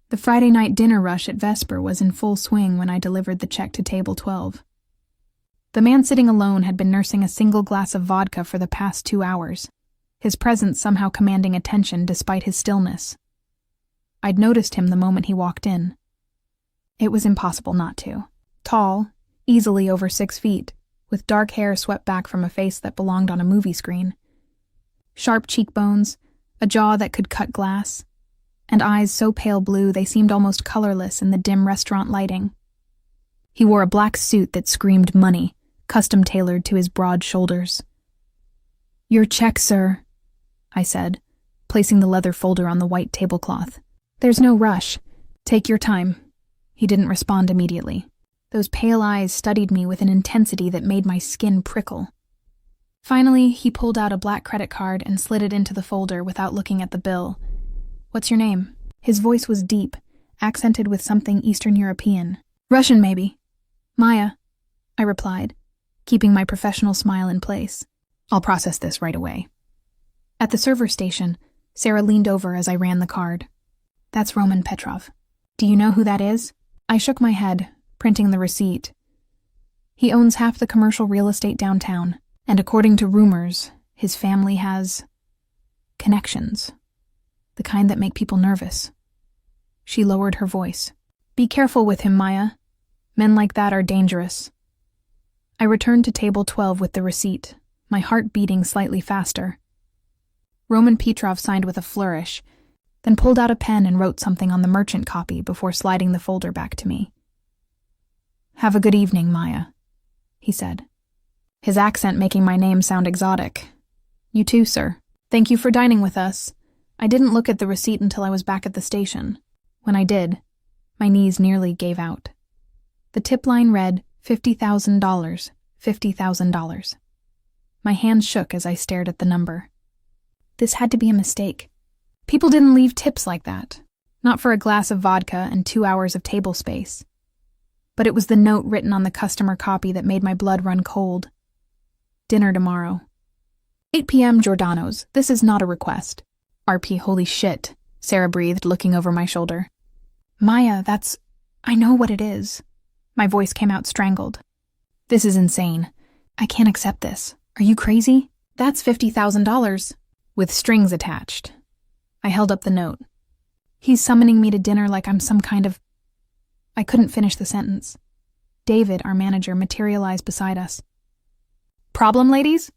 The Friday night dinner rush at Vesper was in full swing when I delivered the check to table 12. The man sitting alone had been nursing a single glass of vodka for the past 2 hours, his presence somehow commanding attention despite his stillness. I'd noticed him the moment he walked in. It was impossible not to. Tall, easily over 6 feet, with dark hair swept back from a face that belonged on a movie screen. Sharp cheekbones, a jaw that could cut glass, and eyes so pale blue they seemed almost colorless in the dim restaurant lighting. He wore a black suit that screamed money, custom-tailored to his broad shoulders. "Your check, sir," I said, placing the leather folder on the white tablecloth. "There's no rush. Take your time." He didn't respond immediately. Those pale eyes studied me with an intensity that made my skin prickle. Finally, he pulled out a black credit card and slid it into the folder without looking at the bill. "What's your name?" His voice was deep, accented with something Eastern European. "Russian, maybe." "Maya," I replied, keeping my professional smile in place. "I'll process this right away." At the server station, Sarah leaned over as I ran the card. "That's Roman Petrov. Do you know who that is?" I shook my head, printing the receipt. "He owns half the commercial real estate downtown, and according to rumors, his family has connections. The kind that make people nervous." She lowered her voice. "Be careful with him, Maya. Men like that are dangerous." I returned to table 12 with the receipt, my heart beating slightly faster. Roman Petrov signed with a flourish, then pulled out a pen and wrote something on the merchant copy before sliding the folder back to me. "Have a good evening, Maya," he said, his accent making my name sound exotic. "You too, sir. Thank you for dining with us." I didn't look at the receipt until I was back at the station. When I did, my knees nearly gave out. The tip line read, $50,000, $50,000. My hands shook as I stared at the number. This had to be a mistake. People didn't leave tips like that, not for a glass of vodka and 2 hours of table space. But it was the note written on the customer copy that made my blood run cold. "Dinner tomorrow. 8 p.m. Giordano's. This is not a request." "RP, holy shit," Sarah breathed, looking over my shoulder. "Maya, I know what it is." My voice came out strangled. "This is insane. I can't accept this. Are you crazy? That's $50,000. With strings attached." I held up the note. "He's summoning me to dinner like I'm some kind of..." I couldn't finish the sentence. David, our manager, materialized beside us. "Problem, ladies?"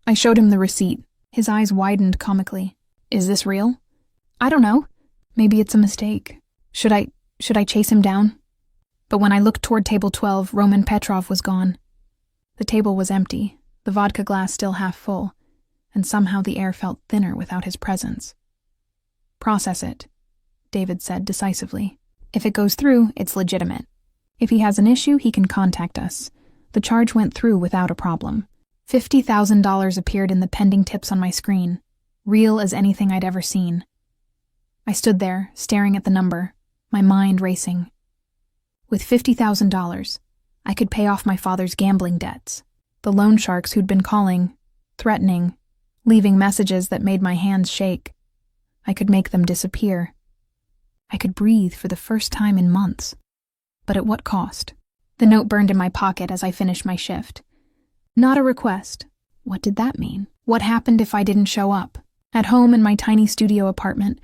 I showed him the receipt. His eyes widened comically. "Is this real?" "I don't know. Maybe it's a mistake. Should I chase him down?" But when I looked toward table 12, Roman Petrov was gone. The table was empty, the vodka glass still half full, and somehow the air felt thinner without his presence. "Process it," David said decisively. "If it goes through, it's legitimate. If he has an issue, he can contact us." The charge went through without a problem. $50,000 appeared in the pending tips on my screen, real as anything I'd ever seen. I stood there, staring at the number, my mind racing. With $50,000, I could pay off my father's gambling debts, the loan sharks who'd been calling, threatening, leaving messages that made my hands shake. I could make them disappear. I could breathe for the first time in months. But at what cost? The note burned in my pocket as I finished my shift. Not a request. What did that mean? What happened if I didn't show up? At home in my tiny studio apartment,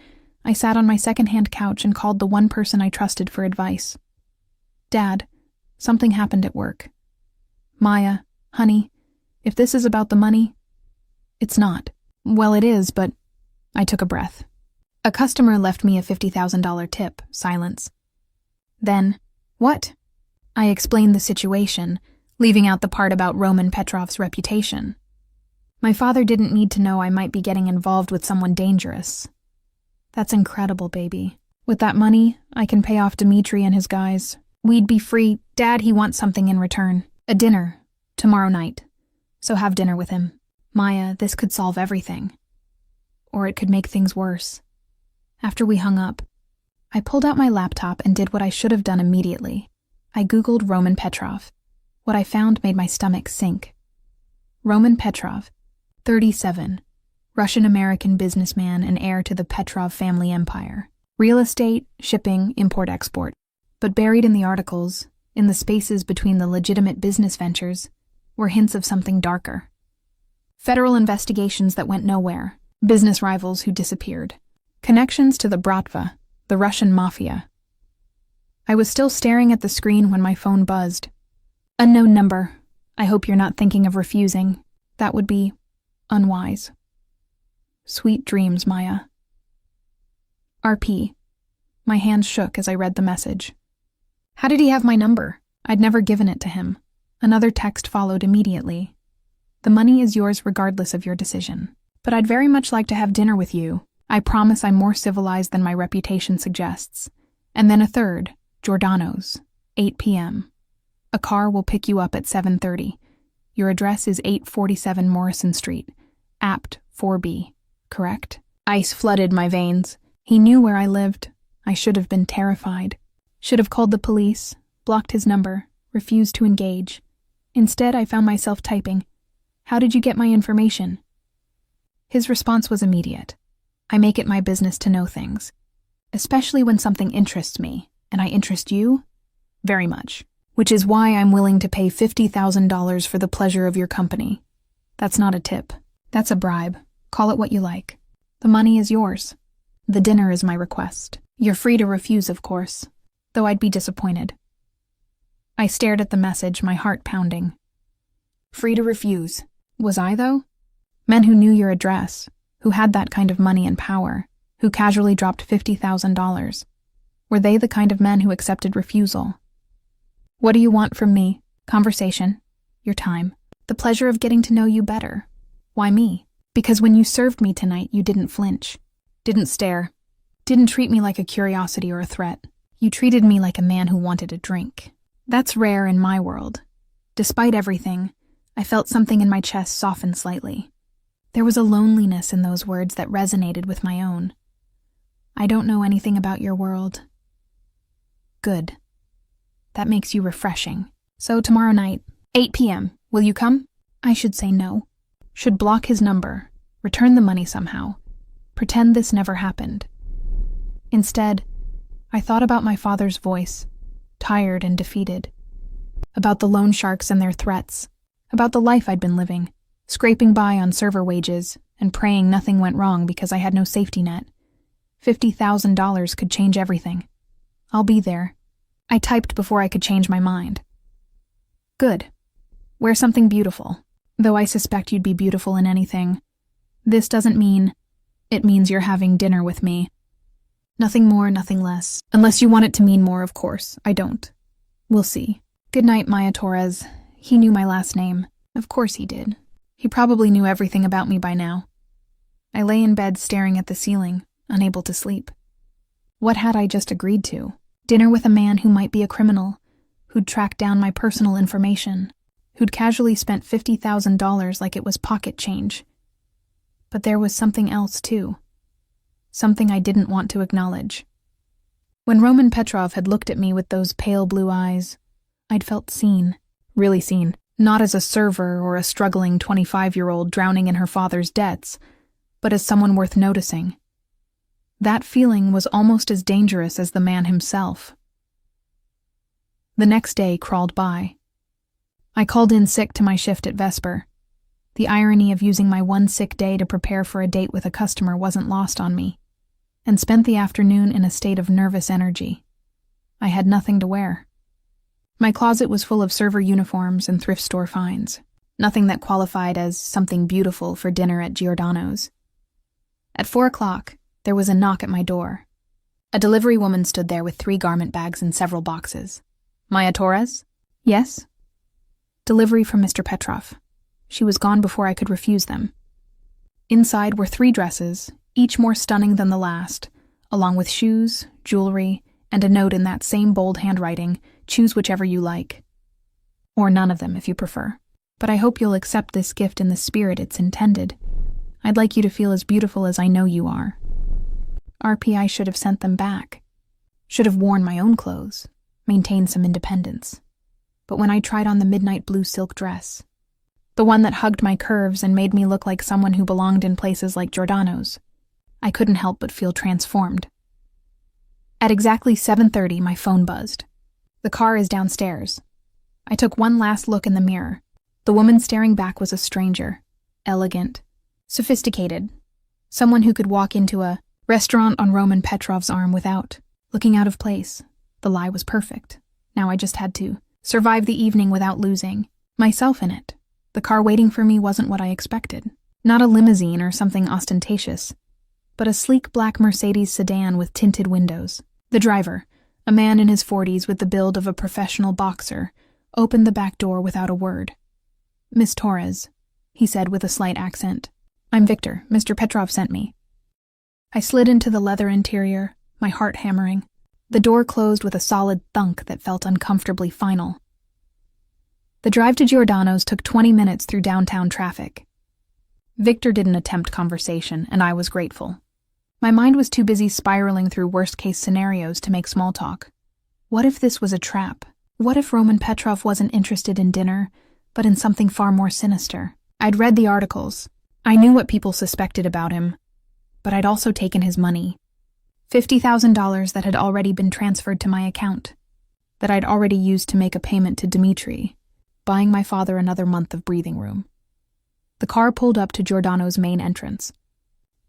I sat on my second-hand couch and called the one person I trusted for advice. "Dad, something happened at work." "Maya, honey, if this is about the money..." "It's not." "Well, it is, but..." I took a breath. A customer left me a $50,000 tip. Silence. Then, "What?" I explained the situation, leaving out the part about Roman Petrov's reputation. My father didn't need to know I might be getting involved with someone dangerous. "That's incredible, baby. With that money, I can pay off Dmitri and his guys. We'd be free. Dad, he wants something in return. A dinner. Tomorrow night. So have dinner with him. Maya, this could solve everything. Or it could make things worse." After we hung up, I pulled out my laptop and did what I should have done immediately. I Googled Roman Petrov. What I found made my stomach sink. Roman Petrov, 37, Russian-American businessman and heir to the Petrov family empire. Real estate, shipping, import-export. But buried in the articles, in the spaces between the legitimate business ventures, were hints of something darker. Federal investigations that went nowhere, business rivals who disappeared, connections to the Bratva, the Russian Mafia. I was still staring at the screen when my phone buzzed. Unknown number. I hope you're not thinking of refusing. That would be unwise. Sweet dreams, Maya. RP. My hands shook as I read the message. How did he have my number? I'd never given it to him. Another text followed immediately. The money is yours regardless of your decision. But I'd very much like to have dinner with you. I promise I'm more civilized than my reputation suggests. And then a third, Giordano's, 8 p.m. A car will pick you up at 7:30. Your address is 847 Morrison Street, Apt 4B, correct? Ice flooded my veins. He knew where I lived. I should have been terrified. Should have called the police, blocked his number, refused to engage. Instead, I found myself typing, "How did you get my information?" His response was immediate. I make it my business to know things, especially when something interests me, and I interest you very much, which is why I'm willing to pay $50,000 for the pleasure of your company. That's not a tip. That's a bribe. Call it what you like. The money is yours. The dinner is my request. You're free to refuse, of course, though I'd be disappointed. I stared at the message, my heart pounding. Free to refuse. Was I, though? Men who knew your address, who had that kind of money and power, who casually dropped $50,000. Were they the kind of men who accepted refusal? What do you want from me? Conversation. Your time. The pleasure of getting to know you better. Why me? Because when you served me tonight, you didn't flinch. Didn't stare. Didn't treat me like a curiosity or a threat. You treated me like a man who wanted a drink. That's rare in my world. Despite everything, I felt something in my chest soften slightly. There was a loneliness in those words that resonated with my own. I don't know anything about your world. Good. That makes you refreshing. So tomorrow night, 8 p.m., will you come? I should say no. Should block his number, return the money somehow, pretend this never happened. Instead, I thought about my father's voice, tired and defeated, about the loan sharks and their threats, about the life I'd been living, scraping by on server wages and praying nothing went wrong because I had no safety net. $50,000 could change everything. I'll be there. I typed before I could change my mind. Good. Wear something beautiful. Though I suspect you'd be beautiful in anything. This doesn't mean... It means you're having dinner with me. Nothing more, nothing less. Unless you want it to mean more, of course. I don't. We'll see. Good night, Maya Torres. He knew my last name. Of course he did. He probably knew everything about me by now. I lay in bed staring at the ceiling, unable to sleep. What had I just agreed to? Dinner with a man who might be a criminal, who'd tracked down my personal information, who'd casually spent $50,000 like it was pocket change. But there was something else, too. Something I didn't want to acknowledge. When Roman Petrov had looked at me with those pale blue eyes, I'd felt seen. Really seen. Not as a server or a struggling 25-year-old drowning in her father's debts, but as someone worth noticing. That feeling was almost as dangerous as the man himself. The next day crawled by. I called in sick to my shift at Vesper. The irony of using my one sick day to prepare for a date with a customer wasn't lost on me, and spent the afternoon in a state of nervous energy. I had nothing to wear. My closet was full of server uniforms and thrift store finds, nothing that qualified as something beautiful for dinner at Giordano's. At 4 o'clock, there was a knock at my door. A delivery woman stood there with 3 garment bags and several boxes. Maya Torres? Yes? Delivery from Mr. Petrov. She was gone before I could refuse them. Inside were 3 dresses, each more stunning than the last, along with shoes, jewelry, and a note in that same bold handwriting, choose whichever you like. Or none of them if you prefer. But I hope you'll accept this gift in the spirit it's intended. I'd like you to feel as beautiful as I know you are. RP, I should have sent them back. Should have worn my own clothes, maintained some independence. But when I tried on the midnight blue silk dress, the one that hugged my curves and made me look like someone who belonged in places like Giordano's, I couldn't help but feel transformed. At exactly 7:30, my phone buzzed. The car is downstairs. I took one last look in the mirror. The woman staring back was a stranger. Elegant. Sophisticated. Someone who could walk into a restaurant on Roman Petrov's arm without looking out of place. The lie was perfect. Now I just had to survive the evening without losing myself in it. The car waiting for me wasn't what I expected. Not a limousine or something ostentatious, but a sleek black Mercedes sedan with tinted windows. The driver, a man in his 40s with the build of a professional boxer, opened the back door without a word. "Miss Torres," he said with a slight accent. "I'm Victor. Mr. Petrov sent me." I slid into the leather interior, my heart hammering. The door closed with a solid thunk that felt uncomfortably final. The drive to Giordano's took 20 minutes through downtown traffic. Victor didn't attempt conversation, and I was grateful. My mind was too busy spiraling through worst-case scenarios to make small talk. What if this was a trap? What if Roman Petrov wasn't interested in dinner, but in something far more sinister? I'd read the articles. I knew what people suspected about him, but I'd also taken his money. $50,000 that had already been transferred to my account, that I'd already used to make a payment to Dmitri, buying my father another month of breathing room. The car pulled up to Giordano's main entrance.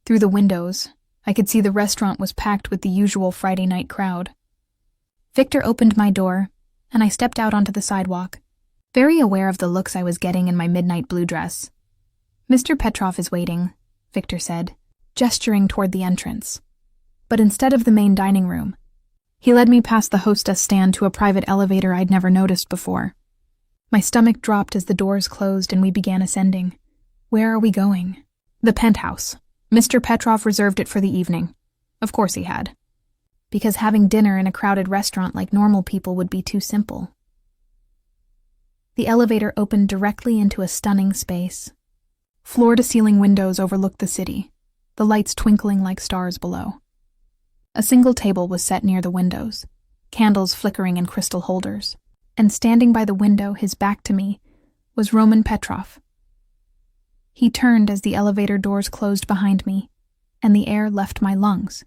Through the windows, I could see the restaurant was packed with the usual Friday night crowd. Victor opened my door, and I stepped out onto the sidewalk, very aware of the looks I was getting in my midnight blue dress. "Mr. Petrov is waiting," Victor said, gesturing toward the entrance. But instead of the main dining room, he led me past the hostess stand to a private elevator I'd never noticed before. My stomach dropped as the doors closed and we began ascending. Where are we going? The penthouse. Mr. Petrov reserved it for the evening. Of course he had. Because having dinner in a crowded restaurant like normal people would be too simple. The elevator opened directly into a stunning space. Floor-to-ceiling windows overlooked the city, the lights twinkling like stars below. A single table was set near the windows, candles flickering in crystal holders, and standing by the window, his back to me, was Roman Petrov. He turned as the elevator doors closed behind me, and the air left my lungs.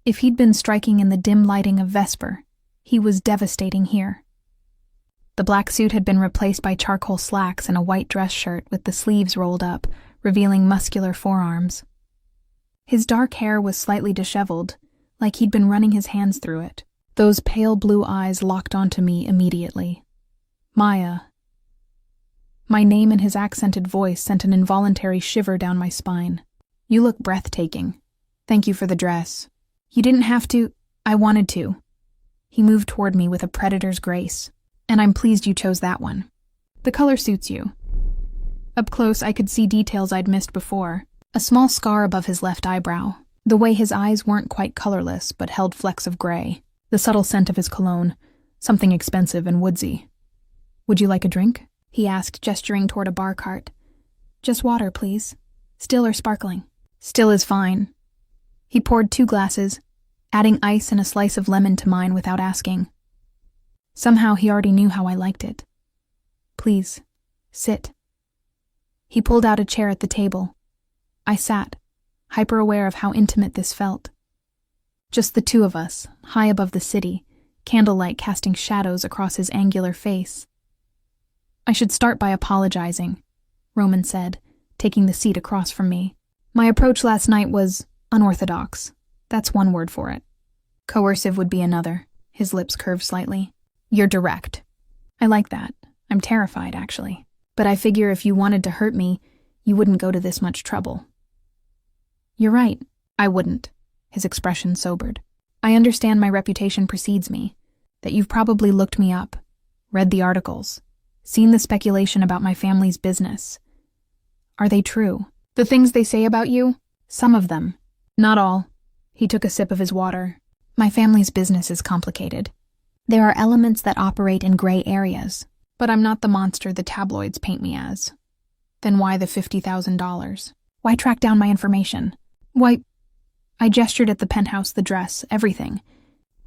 If he'd been striking in the dim lighting of Vesper, he was devastating here. The black suit had been replaced by charcoal slacks and a white dress shirt with the sleeves rolled up, revealing muscular forearms. His dark hair was slightly disheveled, like he'd been running his hands through it. Those pale blue eyes locked onto me immediately. Maya. My name and his accented voice sent an involuntary shiver down my spine. "You look breathtaking. Thank you for the dress. You didn't have to." "I wanted to." He moved toward me with a predator's grace. "And I'm pleased you chose that one. The color suits you." Up close, I could see details I'd missed before. A small scar above his left eyebrow. The way his eyes weren't quite colorless, but held flecks of gray. The subtle scent of his cologne. Something expensive and woodsy. "Would you like a drink?" he asked, gesturing toward a bar cart. "Just water, please. Still or sparkling?" "Still is fine." He poured 2 glasses, adding ice and a slice of lemon to mine without asking. Somehow he already knew how I liked it. "Please, sit." He pulled out a chair at the table. I sat, hyper-aware of how intimate this felt. Just the two of us, high above the city, candlelight casting shadows across his angular face. "I should start by apologizing," Roman said, taking the seat across from me. "My approach last night was unorthodox. That's one word for it. Coercive would be another." His lips curved slightly. "You're direct. I like that. I'm terrified, actually. But I figure if you wanted to hurt me, you wouldn't go to this much trouble." "You're right. I wouldn't." His expression sobered. "I understand my reputation precedes me, that you've probably looked me up, read the articles, seen the speculation about my family's business. Are they true? The things they say about you? Some of them. Not all." He took a sip of his water. "My family's business is complicated. There are elements that operate in gray areas, but I'm not the monster the tabloids paint me as." "Then why the $50,000? Why track down my information? Why—" I gestured at the penthouse, the dress, everything.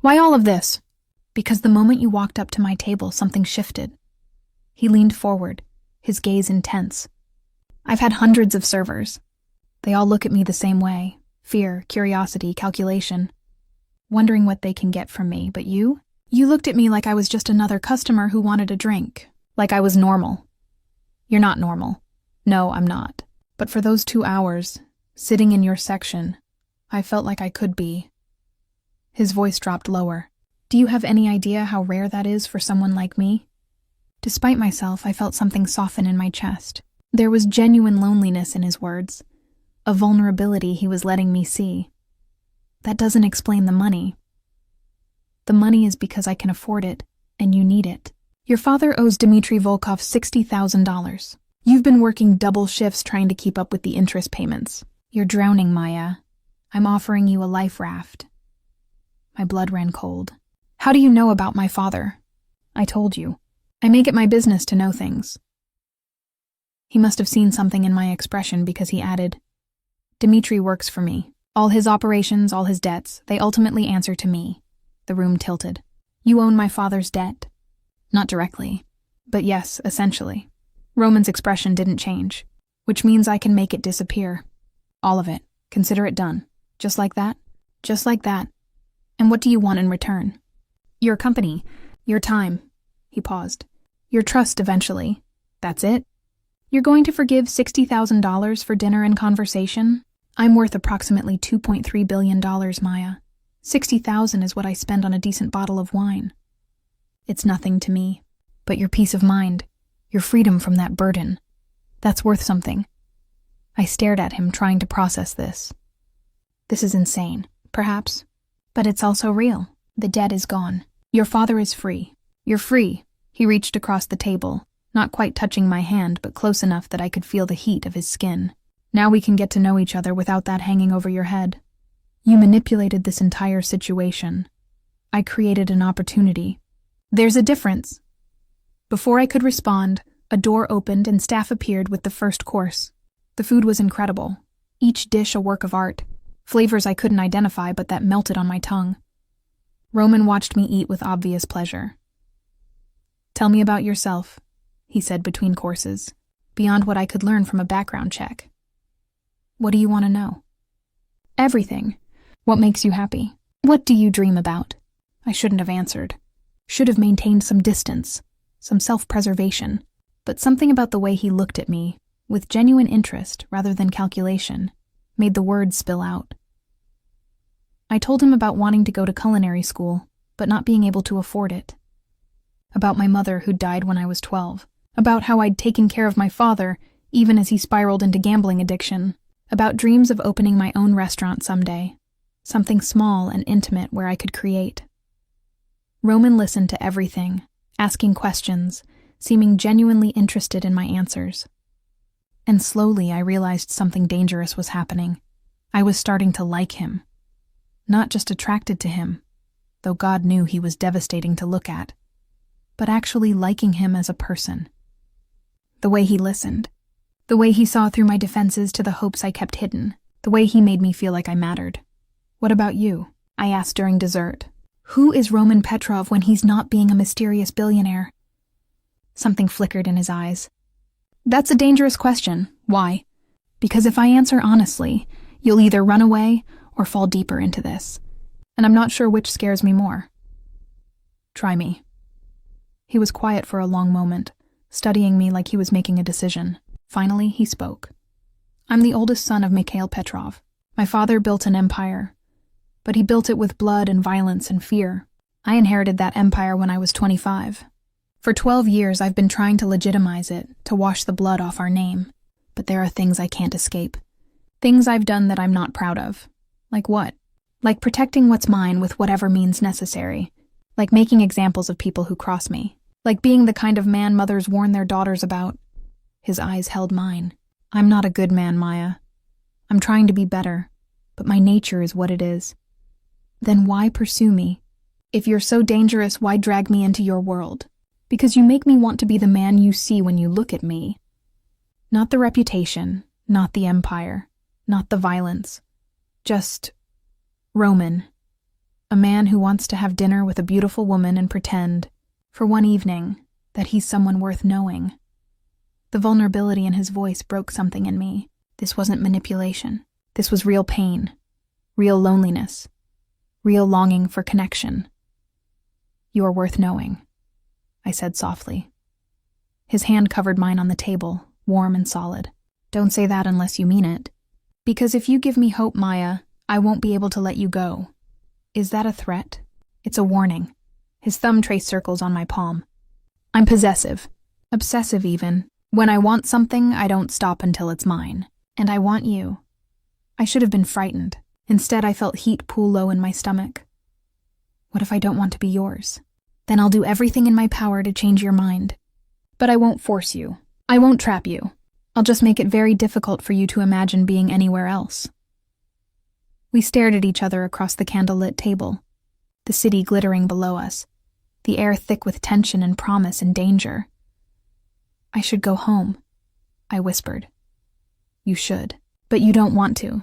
"Why all of this?" "Because the moment you walked up to my table, something shifted." He leaned forward, his gaze intense. "I've had hundreds of servers. They all look at me the same way. Fear, curiosity, calculation. wondering what they can get from me, but you? You looked at me like I was just another customer who wanted a drink, like I was normal. You're not normal. No, I'm not. But for those 2 hours, sitting in your section, I felt like I could be. His voice dropped lower. Do you have any idea how rare that is for someone like me? Despite myself, I felt something soften in my chest. There was genuine loneliness in his words, a vulnerability he was letting me see. That doesn't explain the money. The money is because I can afford it, and you need it. Your father owes Dmitry Volkov $60,000. You've been working double shifts trying to keep up with the interest payments. You're drowning, Maya. I'm offering you a life raft. My blood ran cold. How do you know about my father? I told you. I make it my business to know things. He must have seen something in my expression because he added, Dmitry works for me. All his operations, all his debts, they ultimately answer to me. The room tilted. You own my father's debt. Not directly, but yes, essentially. Roman's expression didn't change, which means I can make it disappear. All of it. Consider it done. Just like that? Just like that. And what do you want in return? Your company. Your time. He paused. Your trust eventually. That's it? You're going to forgive $60,000 for dinner and conversation? I'm worth approximately $2.3 billion, Maya. $60,000 is what I spend on a decent bottle of wine. It's nothing to me. But your peace of mind, your freedom from that burden, that's worth something. I stared at him, trying to process this. This is insane, perhaps. But it's also real. The debt is gone. Your father is free. You're free. He reached across the table, not quite touching my hand, but close enough that I could feel the heat of his skin. Now we can get to know each other without that hanging over your head. You manipulated this entire situation. I created an opportunity. There's a difference. Before I could respond, a door opened and staff appeared with the first course. The food was incredible. Each dish a work of art. Flavors I couldn't identify, but that melted on my tongue. Roman watched me eat with obvious pleasure. Tell me about yourself, he said between courses, beyond what I could learn from a background check. What do you want to know? Everything. What makes you happy? What do you dream about? I shouldn't have answered. Should have maintained some distance, some self-preservation, but something about the way he looked at me, with genuine interest rather than calculation, made the words spill out. I told him about wanting to go to culinary school, but not being able to afford it. About my mother who died when I was 12. About how I'd taken care of my father, even as he spiraled into gambling addiction. About dreams of opening my own restaurant someday. Something small and intimate where I could create. Roman listened to everything, asking questions, seeming genuinely interested in my answers. And slowly I realized something dangerous was happening. I was starting to like him. Not just attracted to him, though God knew he was devastating to look at, but actually liking him as a person. The way he listened. The way he saw through my defenses to the hopes I kept hidden. The way he made me feel like I mattered. What about you? I asked during dessert. Who is Roman Petrov when he's not being a mysterious billionaire? Something flickered in his eyes. That's a dangerous question. Why? Because if I answer honestly, you'll either run away or fall deeper into this. And I'm not sure which scares me more. Try me. He was quiet for a long moment, studying me like he was making a decision. Finally, he spoke. I'm the oldest son of Mikhail Petrov. My father built an empire, but he built it with blood and violence and fear. I inherited that empire when I was 25. For 12 years, I've been trying to legitimize it, to wash the blood off our name. But there are things I can't escape. Things I've done that I'm not proud of. Like what? Like protecting what's mine with whatever means necessary. Like making examples of people who cross me. Like being the kind of man mothers warn their daughters about. His eyes held mine. I'm not a good man, Maya. I'm trying to be better, but my nature is what it is. Then why pursue me? If you're so dangerous, why drag me into your world? Because you make me want to be the man you see when you look at me. Not the reputation, not the empire, not the violence. Just Roman. A man who wants to have dinner with a beautiful woman and pretend, for one evening, that he's someone worth knowing. The vulnerability in his voice broke something in me. This wasn't manipulation. This was real pain, real loneliness. real longing for connection. "You are worth knowing," I said softly. His hand covered mine on the table, warm and solid. "Don't say that unless you mean it. Because if you give me hope, Maya, I won't be able to let you go." "Is that a threat?" "It's a warning." His thumb traced circles on my palm. "I'm possessive. Obsessive even. When I want something, I don't stop until it's mine. And I want you." I should have been frightened. Instead, I felt heat pool low in my stomach. "What if I don't want to be yours? Then I'll do everything in my power to change your mind. But I won't force you. I won't trap you. I'll just make it very difficult for you to imagine being anywhere else." We stared at each other across the candlelit table, the city glittering below us, the air thick with tension and promise and danger. "I should go home," I whispered. "You should. But you don't want to."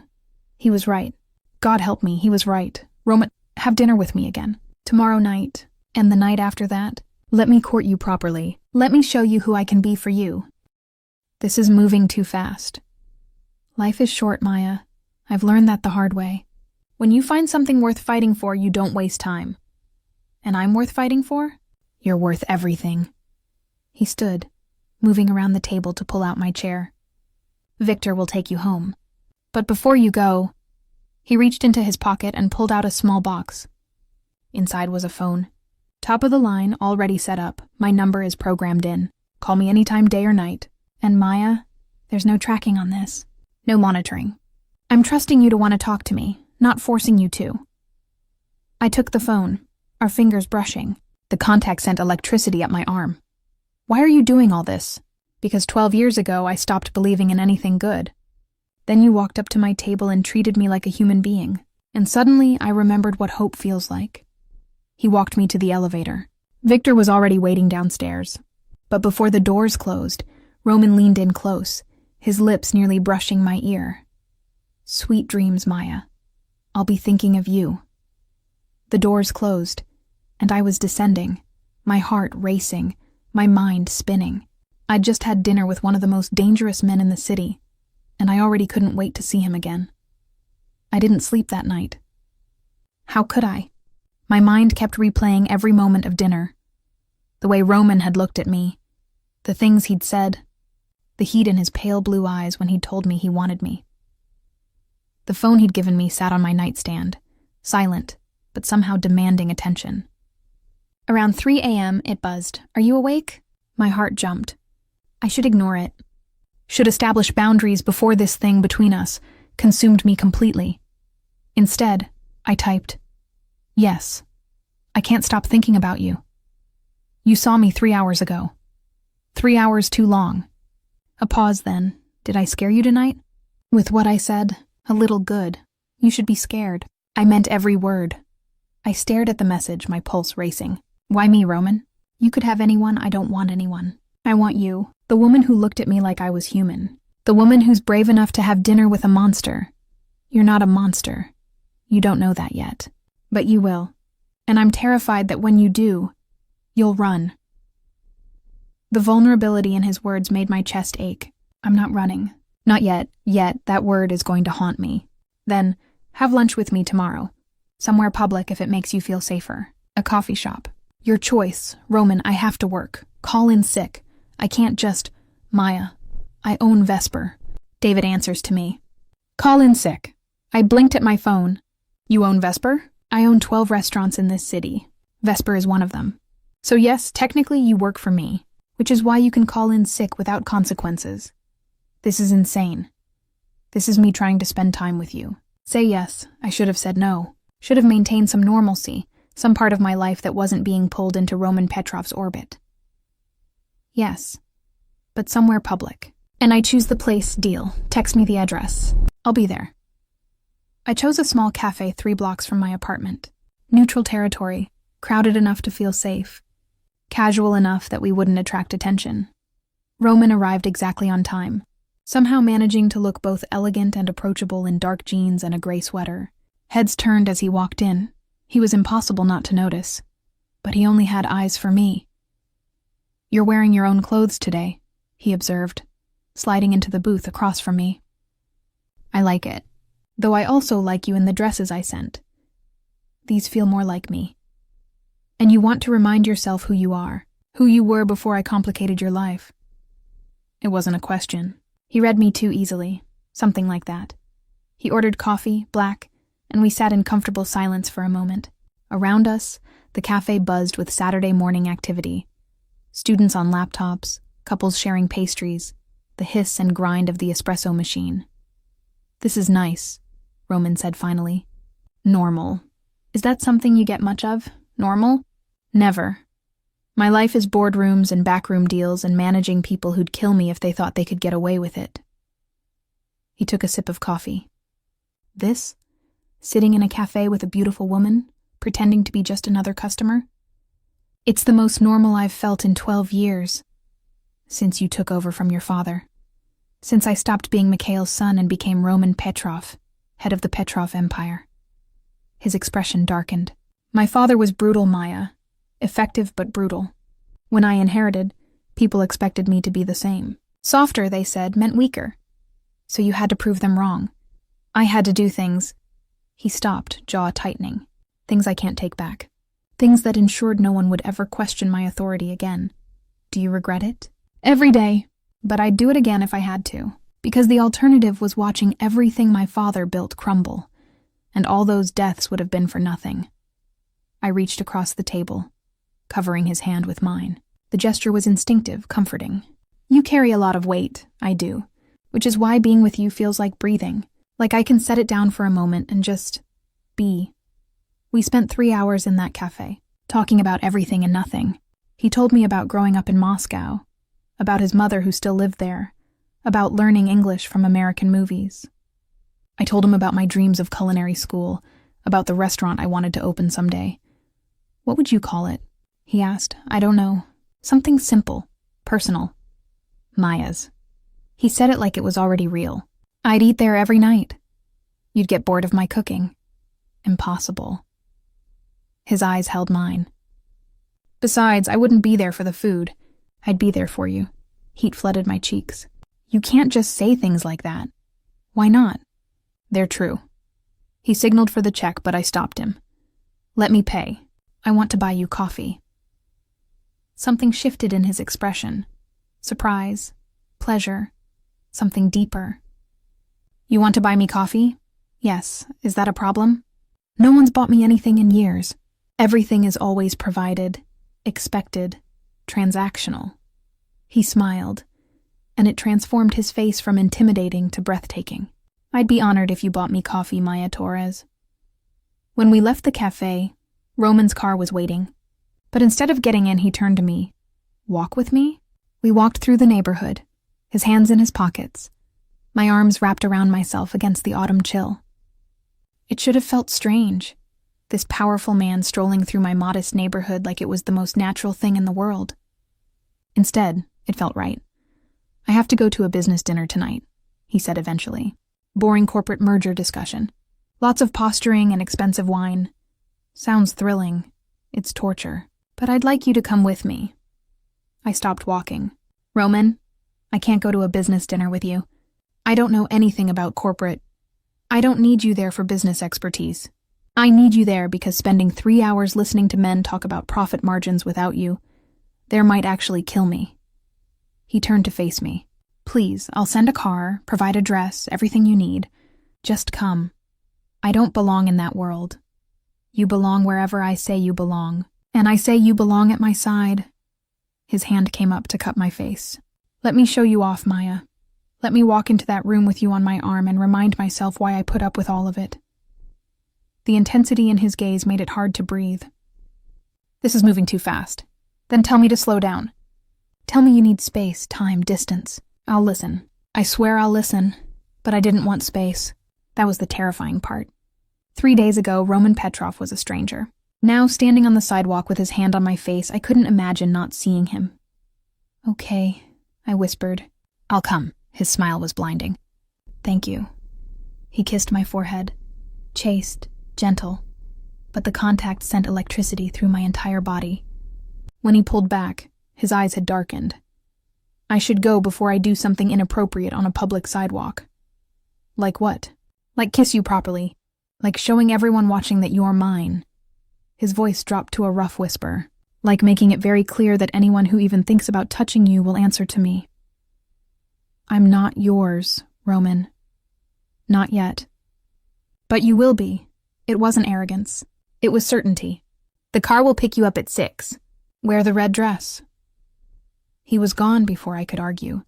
He was right. God help me, he was right. "Roman, have dinner with me again. Tomorrow night, and the night after that. Let me court you properly. Let me show you who I can be for you." This is moving too fast. Life is short, Maya. I've learned that the hard way. When you find something worth fighting for, you don't waste time. And I'm worth fighting for? You're worth everything. He stood, moving around the table to pull out my chair. "Victor will take you home. But before you go..." He reached into his pocket and pulled out a small box. Inside was a phone. "Top of the line, already set up. My number is programmed in. Call me anytime, day or night. And Maya, there's no tracking on this. No monitoring. I'm trusting you to want to talk to me, not forcing you to." I took the phone, our fingers brushing. The contact sent electricity up my arm. "Why are you doing all this?" "Because 12 years ago I stopped believing in anything good. Then you walked up to my table and treated me like a human being, and suddenly I remembered what hope feels like." He walked me to the elevator. Victor was already waiting downstairs. But before the doors closed, Roman leaned in close, his lips nearly brushing my ear. "Sweet dreams, Maya. I'll be thinking of you." The doors closed, and I was descending, my heart racing, my mind spinning. I'd just had dinner with one of the most dangerous men in the city, and I already couldn't wait to see him again. I didn't sleep that night. How could I? My mind kept replaying every moment of dinner. The way Roman had looked at me, the things he'd said, the heat in his pale blue eyes when he'd told me he wanted me. The phone he'd given me sat on my nightstand, silent, but somehow demanding attention. Around 3 a.m., it buzzed. "Are you awake?" My heart jumped. I should ignore it. Should establish boundaries before this thing between us consumed me completely. Instead, I typed, "Yes. I can't stop thinking about you. You saw me 3 hours ago. 3 hours too long." A pause then. "Did I scare you tonight?" With what I said, a little good. You should be scared. I meant every word. I stared at the message, my pulse racing. "Why me, Roman? You could have anyone. I don't want anyone. I want you. The woman who looked at me like I was human. The woman who's brave enough to have dinner with a monster. You're not a monster. You don't know that yet. But you will. And I'm terrified that when you do, you'll run." The vulnerability in his words made my chest ache. "I'm not running. Not yet. Yet, that word is going to haunt me. Then, have lunch with me tomorrow. Somewhere public if it makes you feel safer. A coffee shop. Your choice. Roman, I have to work. Call in sick. I can't just..." "Maya, I own Vesper." David answers to me. "Call in sick." I blinked at my phone. "You own Vesper?" "I own 12 restaurants in this city. Vesper is one of them. So yes, technically you work for me, which is why you can call in sick without consequences. This is insane. This is me trying to spend time with you. Say yes. I should have said no. Should have maintained some normalcy, some part of my life that wasn't being pulled into Roman Petrov's orbit. Yes, but somewhere public. And I choose the place, deal. Text me the address. I'll be there." I chose a small cafe 3 blocks from my apartment. Neutral territory, crowded enough to feel safe. Casual enough that we wouldn't attract attention. Roman arrived exactly on time, somehow managing to look both elegant and approachable in dark jeans and a gray sweater. Heads turned as he walked in. He was impossible not to notice. But he only had eyes for me. "You're wearing your own clothes today," he observed, sliding into the booth across from me. "I like it. Though I also like you in the dresses I sent. These feel more like me. And you want to remind yourself who you are, who you were before I complicated your life. It wasn't a question. He read me too easily, something like that. He ordered coffee, black, and we sat in comfortable silence for a moment. Around us, the cafe buzzed with Saturday morning activity. Students on laptops, couples sharing pastries, the hiss and grind of the espresso machine. "This is nice," Roman said finally. "Normal. Is that something you get much of? Normal? Never. My life is boardrooms and backroom deals and managing people who'd kill me if they thought they could get away with it." He took a sip of coffee. "This? Sitting in a cafe with a beautiful woman, pretending to be just another customer? It's the most normal I've felt in 12 years. Since you took over from your father. Since I stopped being Mikhail's son and became Roman Petrov, head of the Petrov Empire." His expression darkened. "My father was brutal, Maya. Effective but brutal. When I inherited, people expected me to be the same. Softer, they said, meant weaker. So you had to prove them wrong. I had to do things." He stopped, jaw tightening. "Things I can't take back. Things that ensured no one would ever question my authority again. Do you regret it?" "Every day. But I'd do it again if I had to. Because the alternative was watching everything my father built crumble. And all those deaths would have been for nothing." I reached across the table, covering his hand with mine. The gesture was instinctive, comforting. "You carry a lot of weight, I do, which is why being with you feels like breathing, like I can set it down for a moment and just be." We spent 3 hours in that cafe, talking about everything and nothing. He told me about growing up in Moscow, about his mother who still lived there, about learning English from American movies. I told him about my dreams of culinary school, about the restaurant I wanted to open someday. "What would you call it?" he asked. "I don't know. Something simple, personal. Maya's." He said it like it was already real. "I'd eat there every night. You'd get bored of my cooking." Impossible. His eyes held mine. "Besides, I wouldn't be there for the food. I'd be there for you." Heat flooded my cheeks. "You can't just say things like that." "Why not?" "They're true." He signaled for the check, but I stopped him. "Let me pay. I want to buy you coffee." Something shifted in his expression. Surprise, pleasure, something deeper. "You want to buy me coffee?" "Yes. Is that a problem?" "No one's bought me anything in years. Everything is always provided, expected, transactional." He smiled, and it transformed his face from intimidating to breathtaking. "I'd be honored if you bought me coffee, Maya Torres." When we left the cafe, Roman's car was waiting. But instead of getting in, he turned to me. "Walk with me?" We walked through the neighborhood, his hands in his pockets, my arms wrapped around myself against the autumn chill. It should have felt strange, this powerful man strolling through my modest neighborhood like it was the most natural thing in the world. Instead, it felt right. "I have to go to a business dinner tonight," he said eventually. "Boring corporate merger discussion. Lots of posturing and expensive wine. Sounds thrilling. It's torture. But I'd like you to come with me." I stopped walking. "Roman, I can't go to a business dinner with you. I don't know anything about corporate. I don't need you there for business expertise. I need you there because spending 3 hours listening to men talk about profit margins without you, there might actually kill me." He turned to face me. "Please, I'll send a car, provide a dress, everything you need. Just come. I don't belong in that world. You belong wherever I say you belong, and I say you belong at my side." His hand came up to cup my face. "Let me show you off, Maya. Let me walk into that room with you on my arm and remind myself why I put up with all of it." The intensity in his gaze made it hard to breathe. "This is moving too fast. Then tell me to slow down. Tell me you need space, time, distance. I'll listen. I swear I'll listen." But I didn't want space. That was the terrifying part. 3 days ago, Roman Petrov was a stranger. Now, standing on the sidewalk with his hand on my face, I couldn't imagine not seeing him. "Okay," I whispered. "I'll come." His smile was blinding. "Thank you." He kissed my forehead. Chaste, gentle, but the contact sent electricity through my entire body. When he pulled back, his eyes had darkened. "I should go before I do something inappropriate on a public sidewalk." "Like what?" "Like kiss you properly. Like showing everyone watching that you're mine, His voice dropped to a rough whisper, like making it very clear that anyone who even thinks about touching you will answer to me. I'm not yours, Roman. Not yet. But you will be. It wasn't arrogance. It was certainty. The car will pick you up at 6. Wear the red dress. He was gone before I could argue,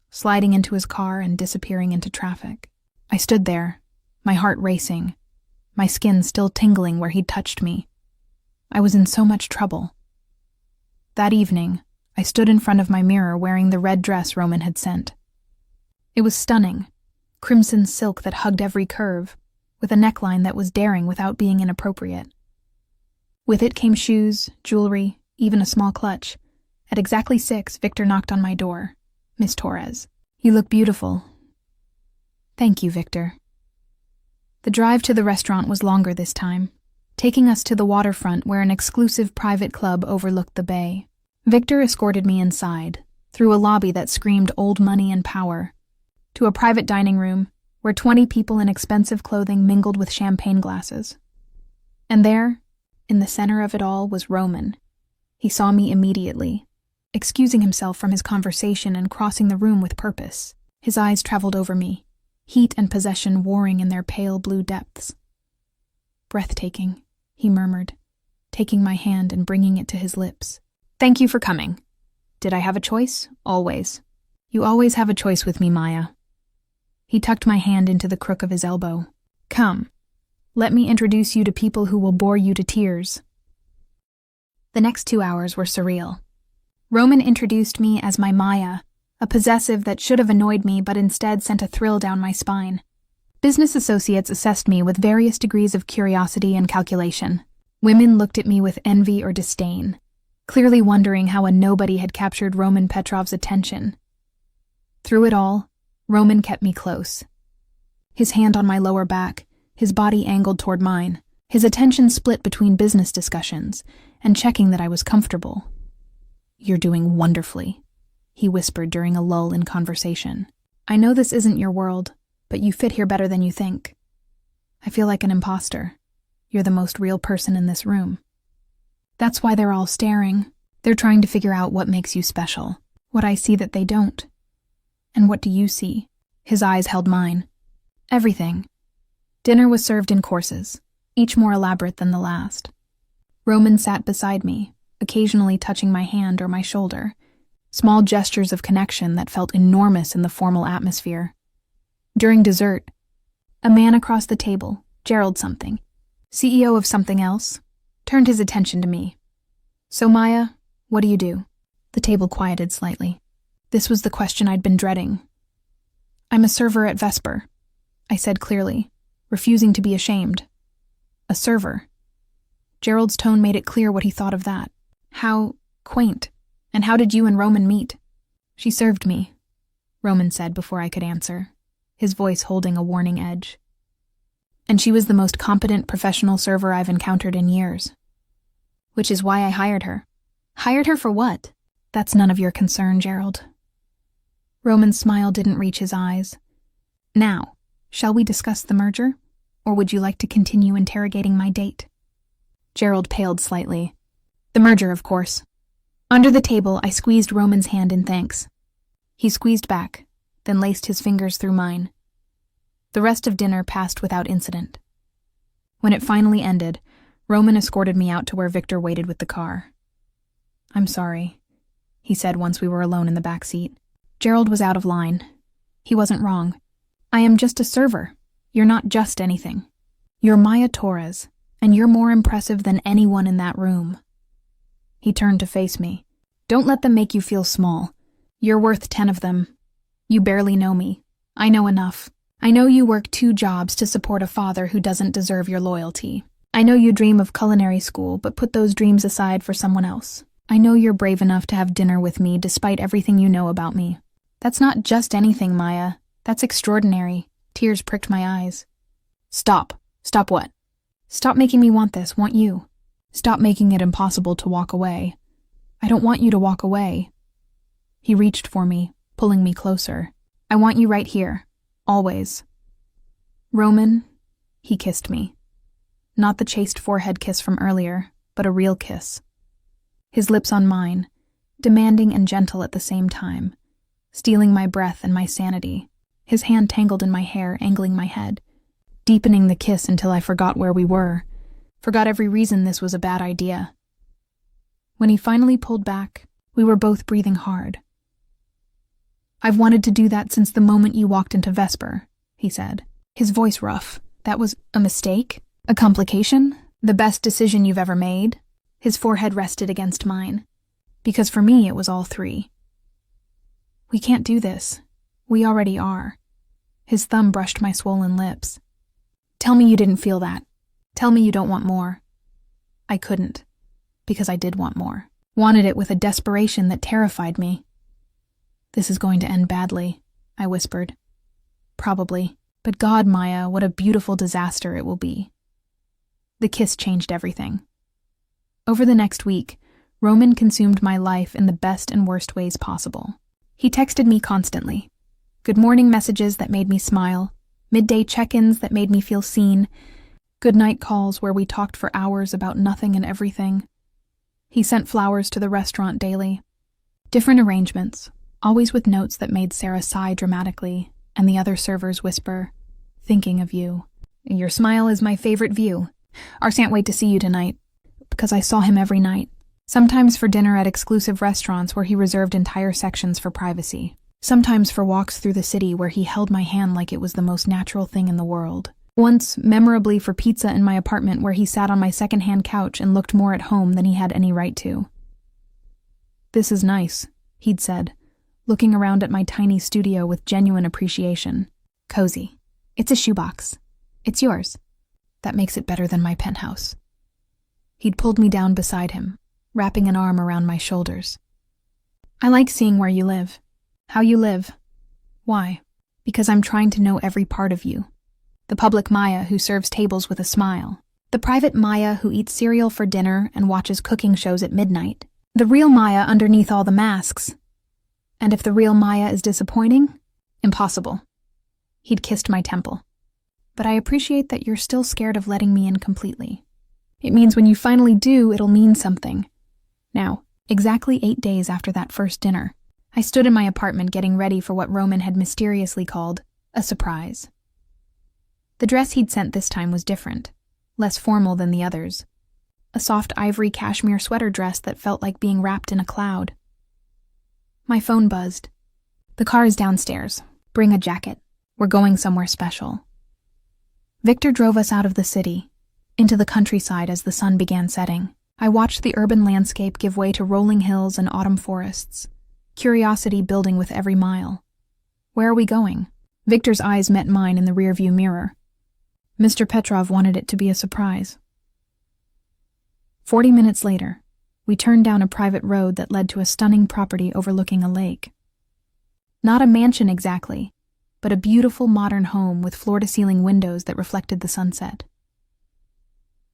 sliding into his car and disappearing into traffic. I stood there, my heart racing, my skin still tingling where he'd touched me. I was in so much trouble. That evening, I stood in front of my mirror wearing the red dress Roman had sent. It was stunning, crimson silk that hugged every curve, with a neckline that was daring without being inappropriate. With it came shoes, jewelry, even a small clutch. At exactly 6, Victor knocked on my door. Miss Torres. You look beautiful. Thank you, Victor. The drive to the restaurant was longer this time, taking us to the waterfront where an exclusive private club overlooked the bay. Victor escorted me inside, through a lobby that screamed old money and power, to a private dining room where 20 people in expensive clothing mingled with champagne glasses. And there, in the center of it all, was Roman. He saw me immediately, excusing himself from his conversation and crossing the room with purpose. His eyes traveled over me, heat and possession warring in their pale blue depths. Breathtaking, he murmured, taking my hand and bringing it to his lips. Thank you for coming. Did I have a choice? Always. You always have a choice with me, Maya. He tucked my hand into the crook of his elbow. Come, let me introduce you to people who will bore you to tears. The next 2 hours were surreal. Roman introduced me as my Maya, a possessive that should have annoyed me but instead sent a thrill down my spine. Business associates assessed me with various degrees of curiosity and calculation. Women looked at me with envy or disdain, clearly wondering how a nobody had captured Roman Petrov's attention. Through it all, Roman kept me close. His hand on my lower back, his body angled toward mine, his attention split between business discussions and checking that I was comfortable. You're doing wonderfully, he whispered during a lull in conversation. I know this isn't your world, but you fit here better than you think. I feel like an imposter. You're the most real person in this room. That's why they're all staring. They're trying to figure out what makes you special, what I see that they don't. And what do you see? His eyes held mine. Everything. Dinner was served in courses, each more elaborate than the last. Roman sat beside me, occasionally touching my hand or my shoulder, small gestures of connection that felt enormous in the formal atmosphere. During dessert, a man across the table, Gerald something, CEO of something else, turned his attention to me. So Maya, what do you do? The table quieted slightly. This was the question I'd been dreading. I'm a server at Vesper, I said clearly, refusing to be ashamed. A server. Gerald's tone made it clear what he thought of that. How quaint. And how did you and Roman meet? She served me, Roman said before I could answer, his voice holding a warning edge. And she was the most competent professional server I've encountered in years. Which is why I hired her. Hired her for what? That's none of your concern, Gerald. Roman's smile didn't reach his eyes. Now, shall we discuss the merger? Or would you like to continue interrogating my date? Gerald paled slightly. The merger, of course. Under the table, I squeezed Roman's hand in thanks. He squeezed back, then laced his fingers through mine. The rest of dinner passed without incident. When it finally ended, Roman escorted me out to where Victor waited with the car. I'm sorry, he said once we were alone in the back seat. Gerald was out of line. He wasn't wrong. I am just a server. You're not just anything. You're Maya Torres, and you're more impressive than anyone in that room. He turned to face me. Don't let them make you feel small. You're worth 10 of them. You barely know me. I know enough. I know you work 2 jobs to support a father who doesn't deserve your loyalty. I know you dream of culinary school, but put those dreams aside for someone else. I know you're brave enough to have dinner with me despite everything you know about me. That's not just anything, Maya. That's extraordinary. Tears pricked my eyes. Stop. Stop what? Stop making me want this, want you. Stop making it impossible to walk away. I don't want you to walk away. He reached for me, pulling me closer. I want you right here. Always. Roman, he kissed me. Not the chaste forehead kiss from earlier, but a real kiss. His lips on mine, demanding and gentle at the same time, stealing my breath and my sanity. His hand tangled in my hair, angling my head, deepening the kiss until I forgot where we were, forgot every reason this was a bad idea. When he finally pulled back, we were both breathing hard. "I've wanted to do that since the moment you walked into Vesper," he said, his voice rough. "That was a mistake? A complication? The best decision you've ever made?" His forehead rested against mine. Because for me, it was all three. "We can't do this. We already are." His thumb brushed my swollen lips. "Tell me you didn't feel that. Tell me you don't want more." I couldn't, because I did want more. Wanted it with a desperation that terrified me. "This is going to end badly," I whispered. "Probably. But God, Maya, what a beautiful disaster it will be." The kiss changed everything. Over the next week, Roman consumed my life in the best and worst ways possible. He texted me constantly. Good morning messages that made me smile, midday check-ins that made me feel seen, good night calls where we talked for hours about nothing and everything. He sent flowers to the restaurant daily. Different arrangements, always with notes that made Sarah sigh dramatically, and the other servers whisper, "Thinking of you. Your smile is my favorite view. I can't wait to see you tonight." Because I saw him every night. Sometimes for dinner at exclusive restaurants where he reserved entire sections for privacy. Sometimes for walks through the city where he held my hand like it was the most natural thing in the world. Once, memorably, for pizza in my apartment where he sat on my second-hand couch and looked more at home than he had any right to. "This is nice," he'd said, looking around at my tiny studio with genuine appreciation. "Cozy. It's a shoebox. It's yours. That makes it better than my penthouse." He'd pulled me down beside him, wrapping an arm around my shoulders. "I like seeing where you live. How you live. Why? Because I'm trying to know every part of you. The public Maya who serves tables with a smile. The private Maya who eats cereal for dinner and watches cooking shows at midnight. The real Maya underneath all the masks. And if the real Maya is disappointing, impossible." He'd kissed my temple. "But I appreciate that you're still scared of letting me in completely. It means when you finally do, it'll mean something." Now, exactly 8 days after that first dinner, I stood in my apartment getting ready for what Roman had mysteriously called a surprise. The dress he'd sent this time was different, less formal than the others. A soft ivory cashmere sweater dress that felt like being wrapped in a cloud. My phone buzzed. "The car is downstairs. Bring a jacket. We're going somewhere special." Victor drove us out of the city, into the countryside as the sun began setting. I watched the urban landscape give way to rolling hills and autumn forests, curiosity building with every mile. "Where are we going?" Victor's eyes met mine in the rearview mirror. Mr. Petrov wanted it to be a surprise. 40 minutes later, we turned down a private road that led to a stunning property overlooking a lake. Not a mansion exactly, but a beautiful modern home with floor-to-ceiling windows that reflected the sunset.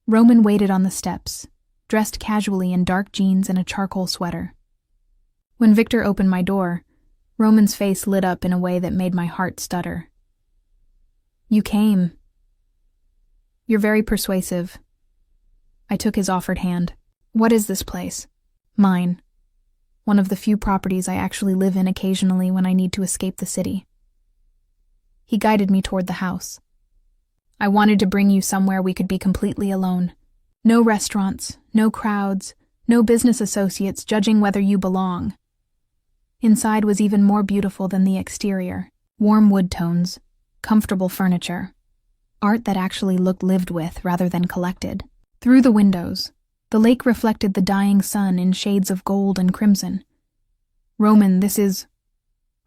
Roman waited on the steps, dressed casually in dark jeans and a charcoal sweater. When Victor opened my door, Roman's face lit up in a way that made my heart stutter. "You came. You're very persuasive." I took his offered hand. "What is this place?" "Mine. One of the few properties I actually live in occasionally when I need to escape the city." He guided me toward the house. "I wanted to bring you somewhere we could be completely alone. No restaurants, no crowds, no business associates judging whether you belong." Inside was even more beautiful than the exterior. Warm wood tones, comfortable furniture, art that actually looked lived with rather than collected. Through the windows, the lake reflected the dying sun in shades of gold and crimson. "Roman, this is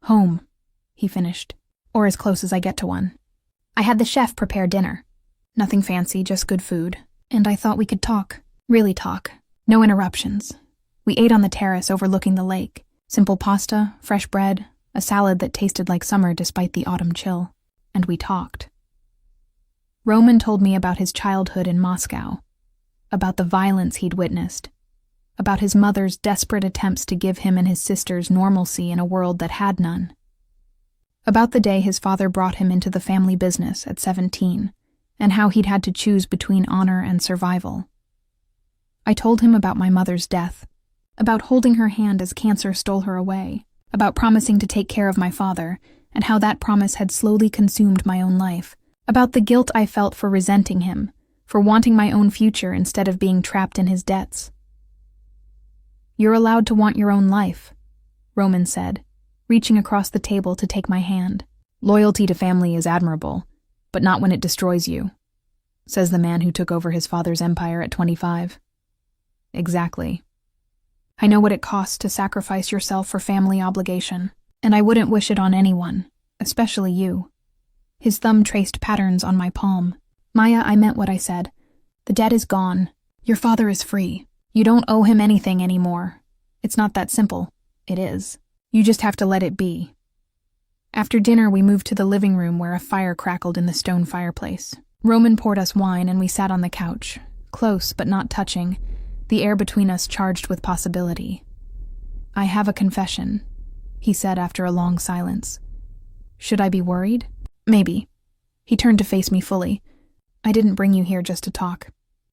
home," he finished, "or as close as I get to one. I had the chef prepare dinner. Nothing fancy, just good food. And I thought we could talk. Really talk. No interruptions. We ate on the terrace overlooking the lake. Simple pasta, fresh bread, a salad that tasted like summer despite the autumn chill. And we talked. Roman told me about his childhood in Moscow, about the violence he'd witnessed, about his mother's desperate attempts to give him and his sisters normalcy in a world that had none, about the day his father brought him into the family business at 17, and how he'd had to choose between honor and survival. I told him about my mother's death, about holding her hand as cancer stole her away, about promising to take care of my father, and how that promise had slowly consumed my own life, about the guilt I felt for resenting him, for wanting my own future instead of being trapped in his debts. "You're allowed to want your own life," Roman said, reaching across the table to take my hand. "Loyalty to family is admirable, but not when it destroys you," says the man who took over his father's empire at 25. Exactly. I know what it costs to sacrifice yourself for family obligation, and I wouldn't wish it on anyone, especially you. His thumb traced patterns on my palm. "Maya, I meant what I said. The debt is gone. Your father is free. You don't owe him anything anymore. It's not that simple. It is. You just have to let it be." After dinner, we moved to the living room where a fire crackled in the stone fireplace. Roman poured us wine and we sat on the couch, close but not touching, the air between us charged with possibility. "I have a confession," he said after a long silence. "Should I be worried? Maybe." He turned to face me fully. "I didn't bring you here just to talk.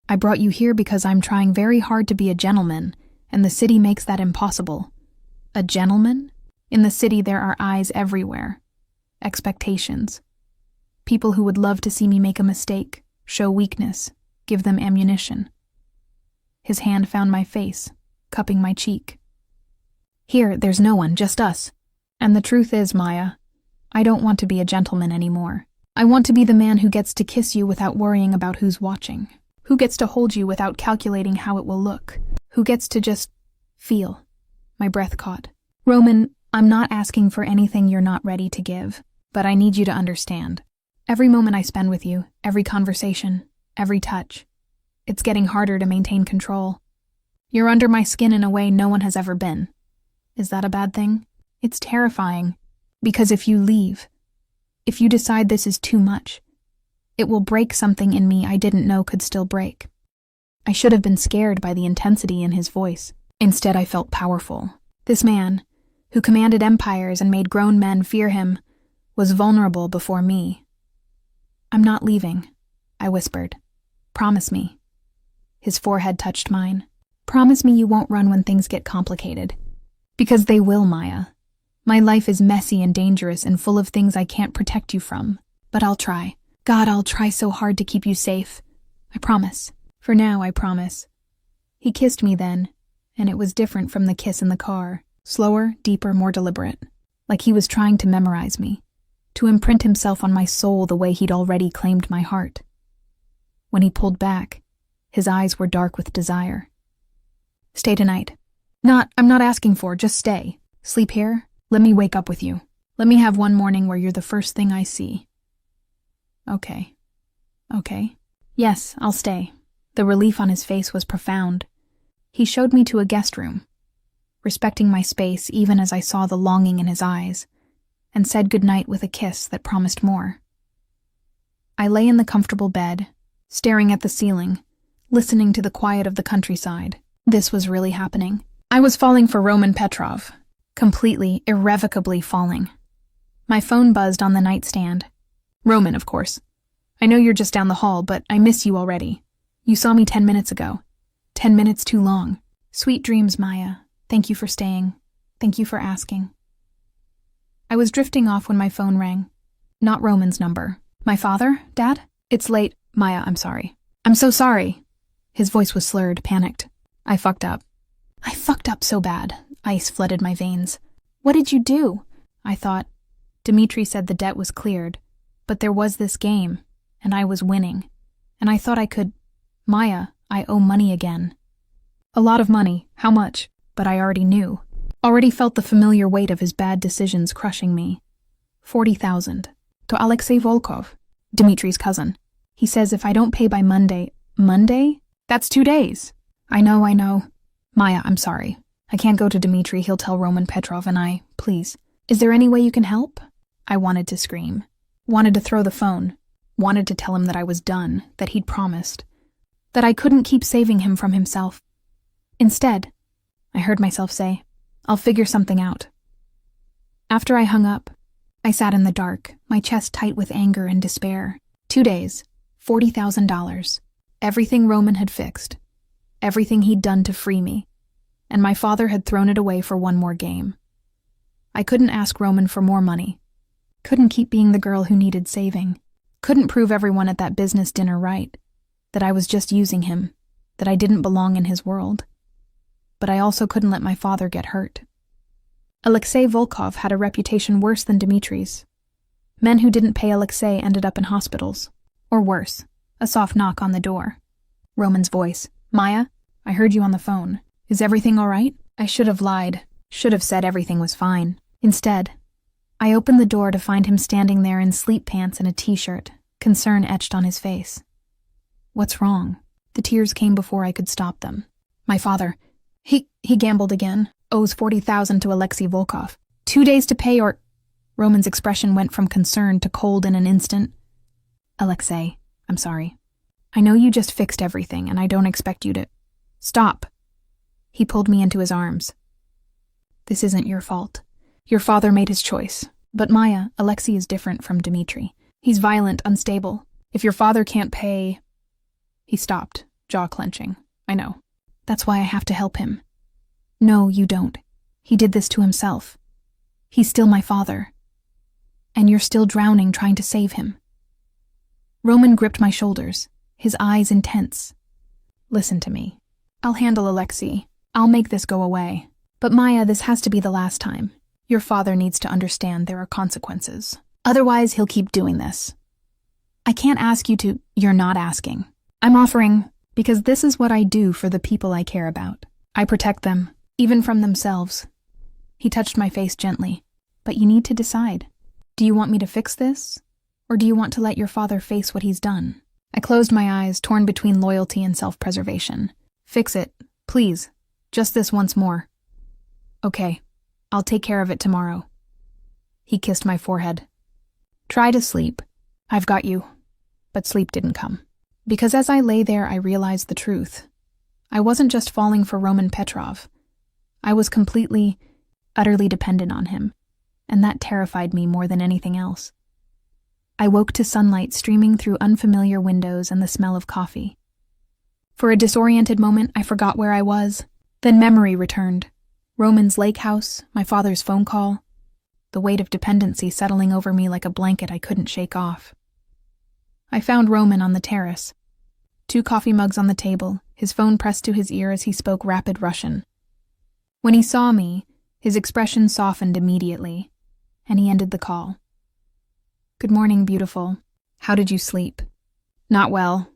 I brought you here because I'm trying very hard to be a gentleman, and the city makes that impossible." "A gentleman?" In the city there are eyes everywhere. Expectations. People who would love to see me make a mistake, show weakness, give them ammunition. His hand found my face, cupping my cheek. "Here, there's no one, just us. And the truth is, Maya, I don't want to be a gentleman anymore. I want to be the man who gets to kiss you without worrying about who's watching, who gets to hold you without calculating how it will look, who gets to just feel." My breath caught. "Roman, I'm not asking for anything you're not ready to give, but I need you to understand. Every moment I spend with you, every conversation, every touch, it's getting harder to maintain control. You're under my skin in a way no one has ever been. Is that a bad thing? It's terrifying, because if you leave, if you decide this is too much, it will break something in me I didn't know could still break." I should have been scared by the intensity in his voice. Instead, I felt powerful. This man, who commanded empires and made grown men fear him, was vulnerable before me. "I'm not leaving," I whispered. "Promise me." His forehead touched mine. "Promise me you won't run when things get complicated." "Because they will, Maya. My life is messy and dangerous and full of things I can't protect you from. But I'll try. God, I'll try so hard to keep you safe. I promise. For now, I promise." He kissed me then, and it was different from the kiss in the car. Slower, deeper, more deliberate. Like he was trying to memorize me, to imprint himself on my soul the way he'd already claimed my heart. When he pulled back, his eyes were dark with desire. "Stay tonight." I'm not asking for, just stay. Sleep here? Let me wake up with you. Let me have one morning where you're the first thing I see." Okay. "Yes, I'll stay." The relief on his face was profound. He showed me to a guest room, respecting my space even as I saw the longing in his eyes, and said goodnight with a kiss that promised more. I lay in the comfortable bed, staring at the ceiling, listening to the quiet of the countryside. This was really happening. I was falling for Roman Petrov, completely, irrevocably falling. My phone buzzed on the nightstand. "Roman, of course. I know you're just down the hall, but I miss you already. You saw me 10 minutes ago. 10 minutes too long. Sweet dreams, Maya. Thank you for staying. Thank you for asking." I was drifting off when my phone rang. Not Roman's number. "My father, Dad? It's late. Maya, I'm sorry." "I'm so sorry." His voice was slurred, panicked. I fucked up so bad. Ice flooded my veins. "What did you do?" I thought. Dmitri said the debt was cleared, but there was this game, and I was winning. And I thought I could. "Maya, I owe money again." A lot of money. How much? But I already knew. Already felt the familiar weight of his bad decisions crushing me. 40,000. To Alexei Volkov, Dmitri's cousin. He says if I don't pay by Monday. Monday? That's 2 days. I know. Maya, I'm sorry. I can't go to Dmitri, he'll tell Roman Petrov and please. Is there any way you can help? I wanted to scream. Wanted to throw the phone. Wanted to tell him that I was done, that he'd promised. That I couldn't keep saving him from himself. Instead, I heard myself say, "I'll figure something out." After I hung up, I sat in the dark, my chest tight with anger and despair. 2 days, $40,000. Everything Roman had fixed. everything he'd done to free me, and my father had thrown it away for one more game. I couldn't ask Roman for more money, couldn't keep being the girl who needed saving, couldn't prove everyone at that business dinner right, that I was just using him, that I didn't belong in his world. But I also couldn't let my father get hurt. Alexei Volkov had a reputation worse than Dmitri's. Men who didn't pay Alexei ended up in hospitals. Or worse, a soft knock on the door. Roman's voice. Maya, I heard you on the phone. Is everything all right? I should have lied. Should have said everything was fine. Instead, I opened the door to find him standing there in sleep pants and a t-shirt, concern etched on his face. What's wrong? The tears came before I could stop them. My father, he gambled again, owes $40,000 to Alexei Volkov. 2 days to pay or... Roman's expression went from concern to cold in an instant. Alexei, I'm sorry. I know you just fixed everything, and I don't expect you to... Stop. He pulled me into his arms. This isn't your fault. Your father made his choice. But Maya, Alexei is different from Dmitri. He's violent, unstable. If your father can't pay... He stopped, jaw clenching. I know. That's why I have to help him. No, you don't. He did this to himself. He's still my father. And you're still drowning trying to save him. Roman gripped my shoulders, his eyes intense. Listen to me. I'll handle Alexei. I'll make this go away. But Maya, this has to be the last time. Your father needs to understand there are consequences. Otherwise, he'll keep doing this. I can't ask you to... You're not asking. I'm offering, because this is what I do for the people I care about. I protect them, even from themselves. He touched my face gently. But you need to decide. Do you want me to fix this? Or do you want to let your father face what he's done? I closed my eyes, torn between loyalty and self-preservation. Fix it, please. Just this once more. Okay, I'll take care of it tomorrow. He kissed my forehead. Try to sleep. I've got you. But sleep didn't come. Because as I lay there, I realized the truth. I wasn't just falling for Roman Petrov. I was completely, utterly dependent on him, and that terrified me more than anything else. I woke to sunlight streaming through unfamiliar windows and the smell of coffee. For a disoriented moment, I forgot where I was. Then memory returned. Roman's lake house, my father's phone call, the weight of dependency settling over me like a blanket I couldn't shake off. I found Roman on the terrace. 2 coffee mugs on the table, his phone pressed to his ear as he spoke rapid Russian. When he saw me, his expression softened immediately, and he ended the call. Good morning, beautiful. How did you sleep? Not well.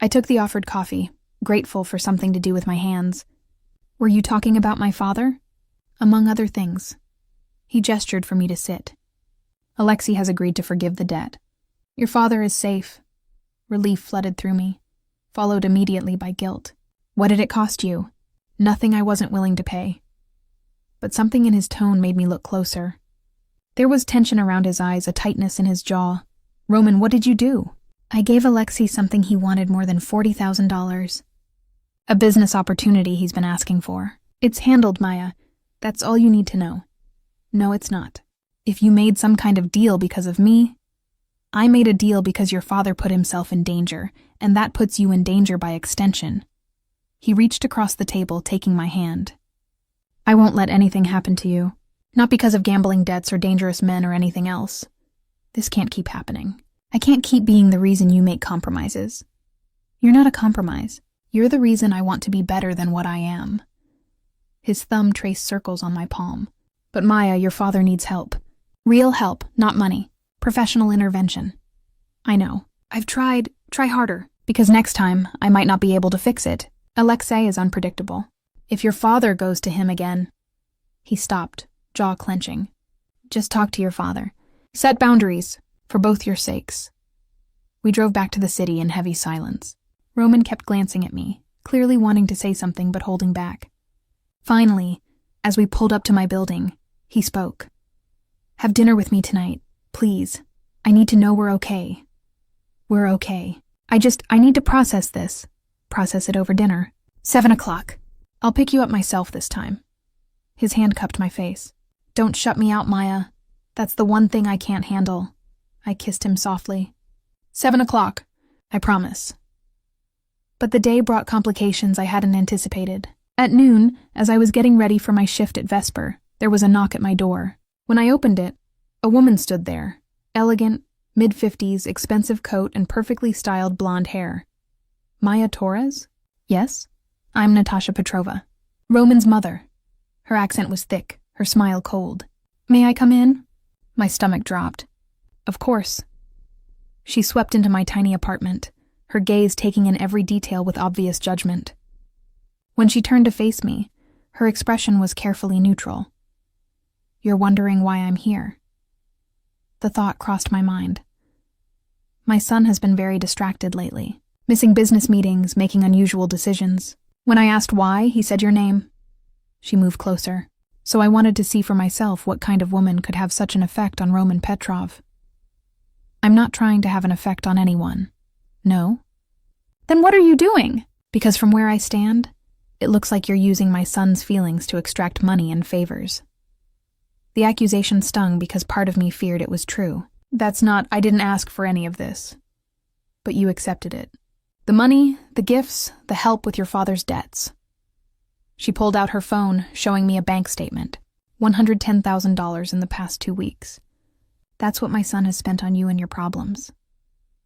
I took the offered coffee, grateful for something to do with my hands. Were you talking about my father? Among other things. He gestured for me to sit. Alexei has agreed to forgive the debt. Your father is safe. Relief flooded through me, followed immediately by guilt. What did it cost you? Nothing I wasn't willing to pay. But something in his tone made me look closer. There was tension around his eyes, a tightness in his jaw. Roman, what did you do? I gave Alexei something he wanted more than $40,000. A business opportunity he's been asking for. It's handled, Maya. That's all you need to know. No, it's not. If you made some kind of deal because of me, I made a deal because your father put himself in danger, and that puts you in danger by extension. He reached across the table, taking my hand. I won't let anything happen to you. Not because of gambling debts or dangerous men or anything else. This can't keep happening. I can't keep being the reason you make compromises. You're not a compromise. You're the reason I want to be better than what I am. His thumb traced circles on my palm. But Maya, your father needs help. Real help, not money. Professional intervention. I know. I've tried. Try harder. Because next time, I might not be able to fix it. Alexei is unpredictable. If your father goes to him again... He stopped, jaw clenching. Just talk to your father. Set boundaries, for both your sakes. We drove back to the city in heavy silence. Roman kept glancing at me, clearly wanting to say something but holding back. Finally, as we pulled up to my building, he spoke. Have dinner with me tonight. Please, I need to know we're okay. We're okay. I need to process this. Process it over dinner. 7 o'clock. I'll pick you up myself this time. His hand cupped my face. Don't shut me out, Maya. That's the one thing I can't handle. I kissed him softly. 7 o'clock. I promise. But the day brought complications I hadn't anticipated. At noon, as I was getting ready for my shift at Vesper, there was a knock at my door. When I opened it, a woman stood there, elegant, mid-50s, expensive coat, and perfectly styled blonde hair. Maya Torres? Yes? I'm Natasha Petrova, Roman's mother. Her accent was thick, her smile cold. May I come in? My stomach dropped. Of course. She swept into my tiny apartment, her gaze taking in every detail with obvious judgment. When she turned to face me, her expression was carefully neutral. You're wondering why I'm here. The thought crossed my mind. My son has been very distracted lately, missing business meetings, making unusual decisions. When I asked why, he said your name. She moved closer, so I wanted to see for myself what kind of woman could have such an effect on Roman Petrov. I'm not trying to have an effect on anyone. No? Then what are you doing? Because from where I stand, it looks like you're using my son's feelings to extract money and favors. The accusation stung because part of me feared it was true. I didn't ask for any of this. But you accepted it. The money, the gifts, the help with your father's debts. She pulled out her phone, showing me a bank statement. $110,000 in the past 2 weeks. That's what my son has spent on you and your problems.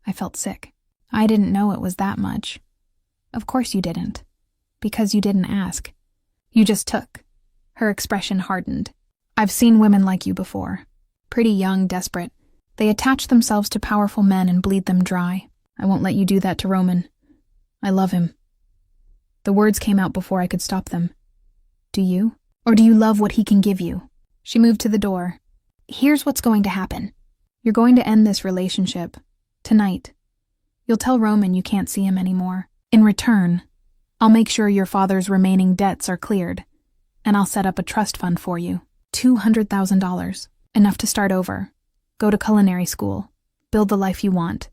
I felt sick. I didn't know it was that much. Of course you didn't. Because you didn't ask. You just took. Her expression hardened. I've seen women like you before. Pretty young, desperate. They attach themselves to powerful men and bleed them dry. I won't let you do that to Roman. I love him. The words came out before I could stop them. Do you? Or do you love what he can give you? She moved to the door. Here's what's going to happen. You're going to end this relationship. Tonight. You'll tell Roman you can't see him anymore. In return, I'll make sure your father's remaining debts are cleared, and I'll set up a trust fund for you. $200,000. Enough to start over. Go to culinary school. Build the life you want.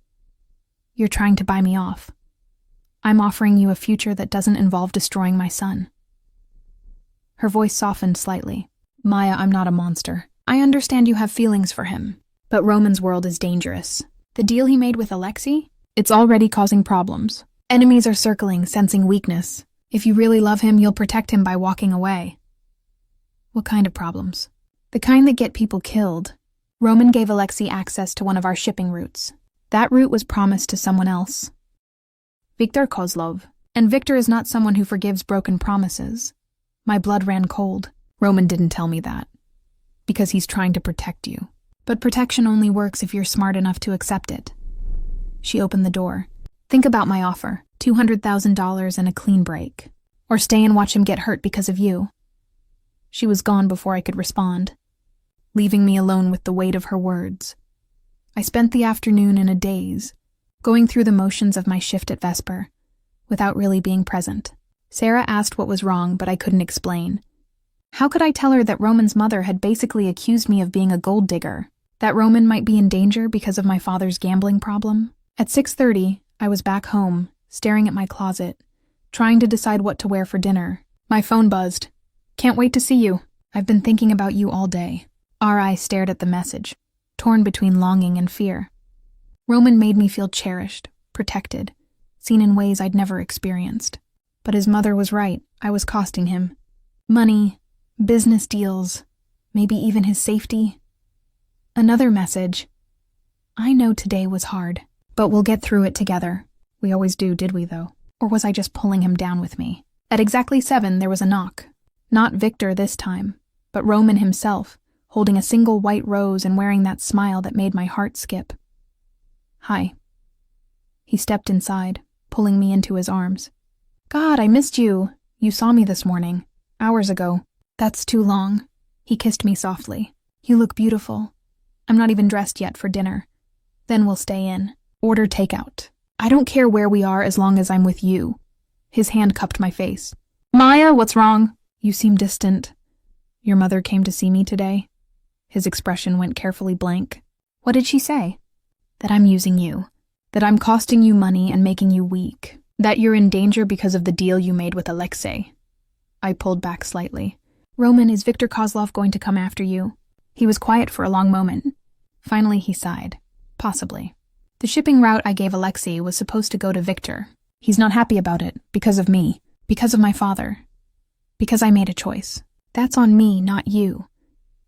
You're trying to buy me off. I'm offering you a future that doesn't involve destroying my son. Her voice softened slightly. Maya, I'm not a monster. I understand you have feelings for him, but Roman's world is dangerous. The deal he made with Alexei? It's already causing problems. Enemies are circling, sensing weakness. If you really love him, you'll protect him by walking away. What kind of problems? The kind that get people killed. Roman gave Alexei access to one of our shipping routes. That route was promised to someone else. Viktor Kozlov. And Viktor is not someone who forgives broken promises. My blood ran cold. Roman didn't tell me that. Because he's trying to protect you. But protection only works if you're smart enough to accept it. She opened the door. Think about my offer. $200,000 and a clean break. Or stay and watch him get hurt because of you. She was gone before I could respond, leaving me alone with the weight of her words. I spent the afternoon in a daze, going through the motions of my shift at Vesper, without really being present. Sarah asked what was wrong, but I couldn't explain. How could I tell her that Roman's mother had basically accused me of being a gold digger? That Roman might be in danger because of my father's gambling problem? At 6:30, I was back home, staring at my closet, trying to decide what to wear for dinner. My phone buzzed. Can't wait to see you. I've been thinking about you all day. Our eyes stared at the message, torn between longing and fear. Roman made me feel cherished, protected, seen in ways I'd never experienced. But his mother was right. I was costing him. Money, business deals, maybe even his safety. Another message. I know today was hard, but we'll get through it together. We always do, did we though? Or was I just pulling him down with me? At exactly 7, there was a knock. Not Viktor this time, but Roman himself, holding a single white rose and wearing that smile that made my heart skip. Hi. He stepped inside, pulling me into his arms. God, I missed you. You saw me this morning. Hours ago. That's too long. He kissed me softly. You look beautiful. I'm not even dressed yet for dinner. Then we'll stay in. Order takeout. I don't care where we are as long as I'm with you. His hand cupped my face. Maya, what's wrong? You seem distant. Your mother came to see me today? His expression went carefully blank. What did she say? That I'm using you. That I'm costing you money and making you weak. That you're in danger because of the deal you made with Alexei. I pulled back slightly. Roman, is Viktor Kozlov going to come after you? He was quiet for a long moment. Finally he sighed. Possibly. The shipping route I gave Alexei was supposed to go to Viktor. He's not happy about it, because of me, because of my father, because I made a choice. That's on me, not you.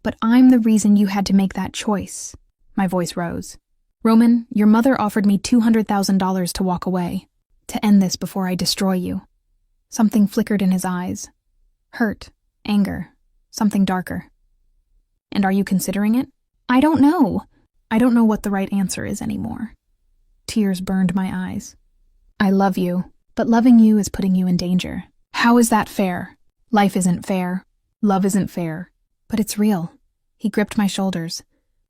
But I'm the reason you had to make that choice. My voice rose. Roman, your mother offered me $200,000 to walk away, to end this before I destroy you. Something flickered in his eyes. Hurt, anger, something darker. And are you considering it? I don't know. I don't know what the right answer is anymore. Tears burned my eyes. I love you, but loving you is putting you in danger. How is that fair? Life isn't fair. Love isn't fair. But it's real. He gripped my shoulders.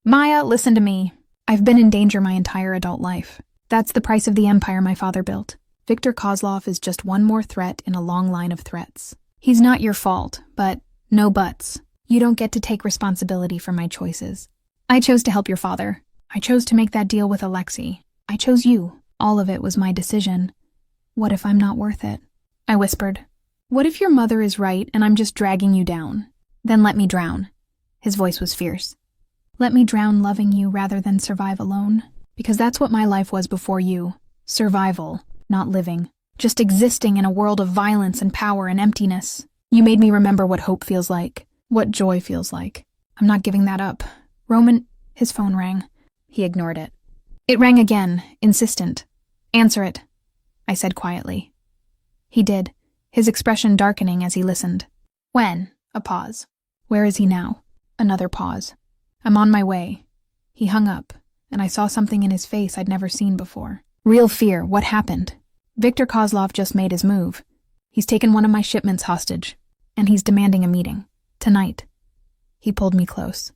Maya, listen to me. I've been in danger my entire adult life. That's the price of the empire my father built. Viktor Kozlov is just one more threat in a long line of threats. He's not your fault, but no buts. You don't get to take responsibility for my choices. I chose to help your father. I chose to make that deal with Alexei. I chose you. All of it was my decision. What if I'm not worth it? I whispered. What if your mother is right and I'm just dragging you down? Then let me drown. His voice was fierce. Let me drown loving you rather than survive alone. Because that's what my life was before you. Survival, not living. Just existing in a world of violence and power and emptiness. You made me remember what hope feels like. What joy feels like. I'm not giving that up. Roman, his phone rang. He ignored it. It rang again, insistent. Answer it, I said quietly. He did, his expression darkening as he listened. When? A pause. Where is he now? Another pause. I'm on my way. He hung up, and I saw something in his face I'd never seen before. Real fear. What happened? Viktor Kozlov just made his move. He's taken one of my shipments hostage, and he's demanding a meeting. Tonight. He pulled me close.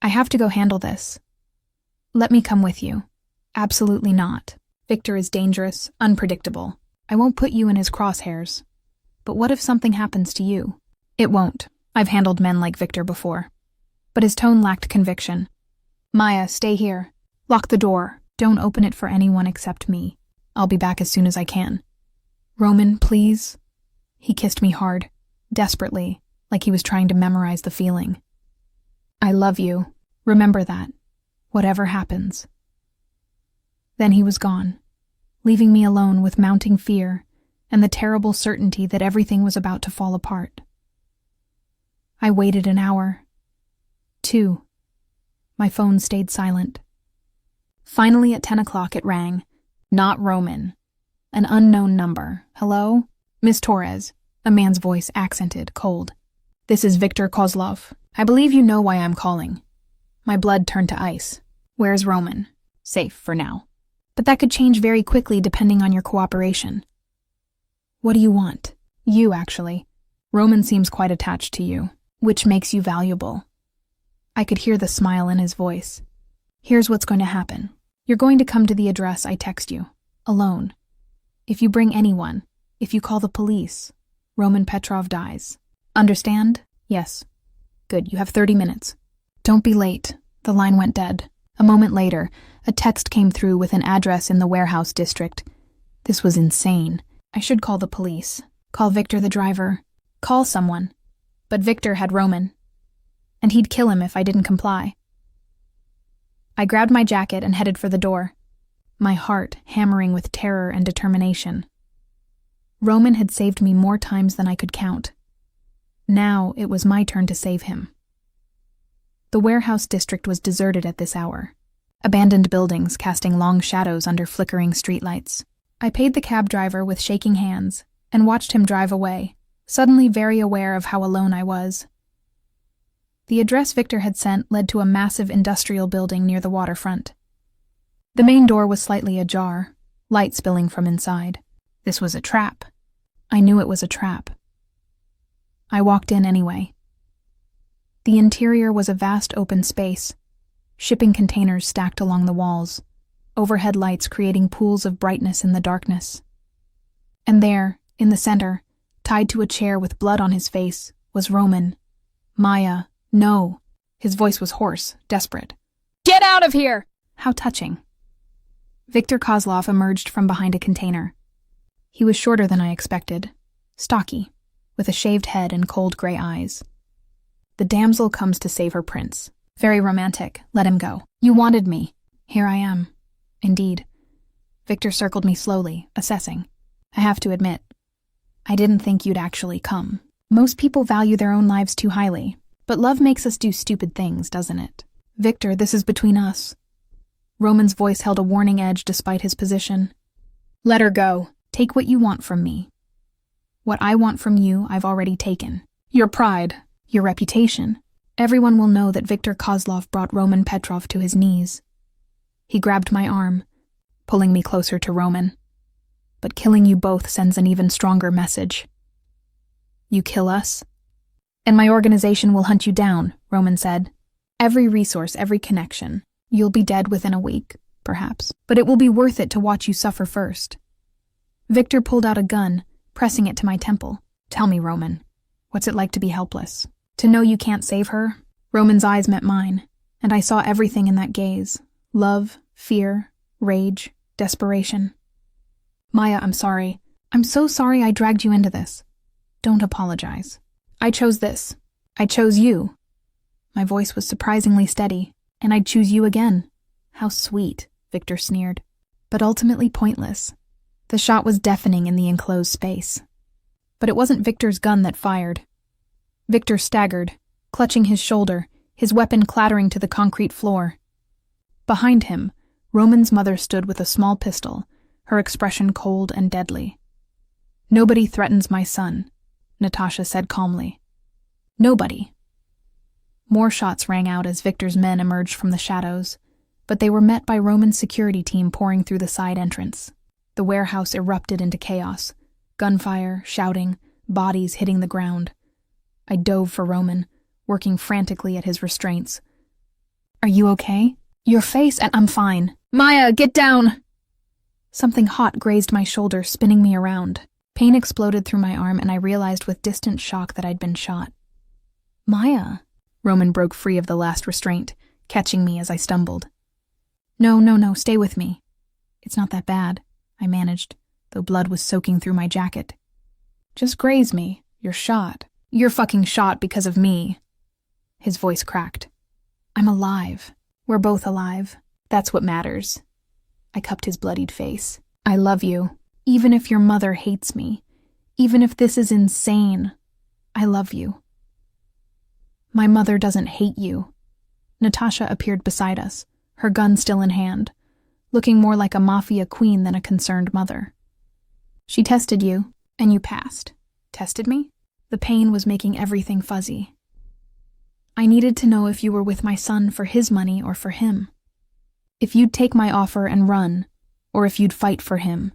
I have to go handle this. Let me come with you. Absolutely not. Viktor is dangerous, unpredictable. I won't put you in his crosshairs. But what if something happens to you? It won't. I've handled men like Viktor before. But his tone lacked conviction. Maya, stay here. Lock the door. Don't open it for anyone except me. I'll be back as soon as I can. Roman, please. He kissed me hard, desperately, like he was trying to memorize the feeling. I love you. Remember that. Whatever happens. Then he was gone, leaving me alone with mounting fear and the terrible certainty that everything was about to fall apart. I waited an hour. 2. My phone stayed silent. Finally, at 10 o'clock, it rang. Not Roman. An unknown number. Hello? Miss Torres. A man's voice accented, cold. This is Viktor Kozlov. I believe you know why I'm calling. My blood turned to ice. Where's Roman? Safe for now. But that could change very quickly depending on your cooperation. What do you want? You, actually. Roman seems quite attached to you, which makes you valuable. I could hear the smile in his voice. Here's what's going to happen. You're going to come to the address I text you, alone. If you bring anyone, if you call the police, Roman Petrov dies. Understand? Yes. Good, you have 30 minutes. Don't be late. The line went dead. A moment later, a text came through with an address in the warehouse district. This was insane. I should call the police. Call Viktor the driver. Call someone. But Viktor had Roman. And he'd kill him if I didn't comply. I grabbed my jacket and headed for the door, my heart hammering with terror and determination. Roman had saved me more times than I could count. Now it was my turn to save him. The warehouse district was deserted at this hour, abandoned buildings casting long shadows under flickering streetlights. I paid the cab driver with shaking hands and watched him drive away, suddenly very aware of how alone I was. The address Viktor had sent led to a massive industrial building near the waterfront. The main door was slightly ajar, light spilling from inside. This was a trap. I knew it was a trap. I walked in anyway. The interior was a vast open space, shipping containers stacked along the walls, overhead lights creating pools of brightness in the darkness. And there, in the center, tied to a chair with blood on his face, was Roman. Maya, no. His voice was hoarse, desperate. Get out of here! How touching. Viktor Kozlov emerged from behind a container. He was shorter than I expected, stocky, with a shaved head and cold gray eyes. The damsel comes to save her prince. Very romantic. Let him go. You wanted me. Here I am. Indeed. Viktor circled me slowly, assessing. I have to admit, I didn't think you'd actually come. Most people value their own lives too highly, but love makes us do stupid things, doesn't it? Victor, this is between us. Roman's voice held a warning edge despite his position. Let her go. Take what you want from me. What I want from you, I've already taken. Your pride, your reputation. Everyone will know that Viktor Kozlov brought Roman Petrov to his knees. He grabbed my arm, pulling me closer to Roman. But killing you both sends an even stronger message. You kill us, and my organization will hunt you down, Roman said. Every resource, every connection. You'll be dead within a week, perhaps. But it will be worth it to watch you suffer first. Victor pulled out a gun, pressing it to my temple. Tell me, Roman, what's it like to be helpless? To know you can't save her? Roman's eyes met mine, and I saw everything in that gaze. Love, fear, rage, desperation. Maya, I'm sorry. I'm so sorry I dragged you into this. Don't apologize. I chose this. I chose you. My voice was surprisingly steady, and I'd choose you again. How sweet, Victor sneered. But ultimately pointless. The shot was deafening in the enclosed space. But it wasn't Victor's gun that fired. Victor staggered, clutching his shoulder, his weapon clattering to the concrete floor. Behind him, Roman's mother stood with a small pistol, her expression cold and deadly. Nobody threatens my son, Natasha said calmly. Nobody. More shots rang out as Victor's men emerged from the shadows, but they were met by Roman's security team pouring through the side entrance. The warehouse erupted into chaos. Gunfire, shouting, bodies hitting the ground. I dove for Roman, working frantically at his restraints. Are you okay? Your face, and I'm fine. Maya, get down! Something hot grazed my shoulder, spinning me around. Pain exploded through my arm, and I realized with distant shock that I'd been shot. Maya. Roman broke free of the last restraint, catching me as I stumbled. No, stay with me. It's not that bad, I managed, though blood was soaking through my jacket. Just graze me. You're shot. You're fucking shot because of me. His voice cracked. I'm alive. We're both alive. That's what matters. I cupped his bloodied face. I love you. Even if your mother hates me. Even if this is insane. I love you. My mother doesn't hate you. Natasha appeared beside us, her gun still in hand, looking more like a Mafia queen than a concerned mother. She tested you, and you passed. Tested me? The pain was making everything fuzzy. I needed to know if you were with my son for his money or for him. If you'd take my offer and run, or if you'd fight for him.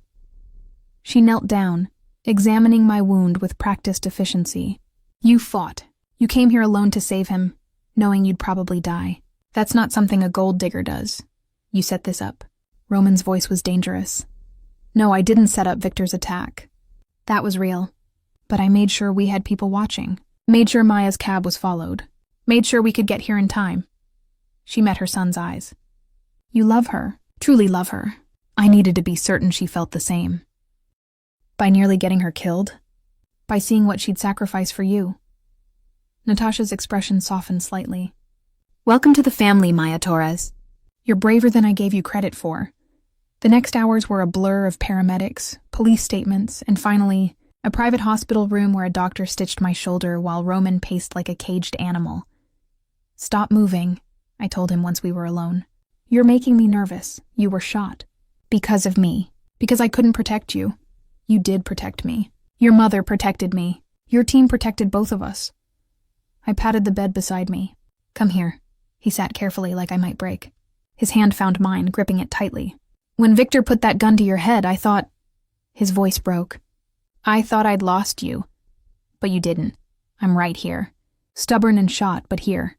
She knelt down, examining my wound with practiced efficiency. You fought. You came here alone to save him, knowing you'd probably die. That's not something a gold digger does. You set this up. Roman's voice was dangerous. No, I didn't set up Victor's attack. That was real. But I made sure we had people watching. Made sure Maya's cab was followed. Made sure we could get here in time. She met her son's eyes. You love her. Truly love her. I needed to be certain she felt the same. By nearly getting her killed? By seeing what she'd sacrifice for you? Natasha's expression softened slightly. Welcome to the family, Maya Torres. You're braver than I gave you credit for. The next hours were a blur of paramedics, police statements, and finally, a private hospital room where a doctor stitched my shoulder while Roman paced like a caged animal. Stop moving, I told him once we were alone. You're making me nervous. You were shot. Because of me. Because I couldn't protect you. You did protect me. Your mother protected me. Your team protected both of us. I patted the bed beside me. Come here. He sat carefully like I might break. His hand found mine, gripping it tightly. When Victor put that gun to your head, I thought... His voice broke. I thought I'd lost you. But you didn't. I'm right here. Stubborn and shot, but here.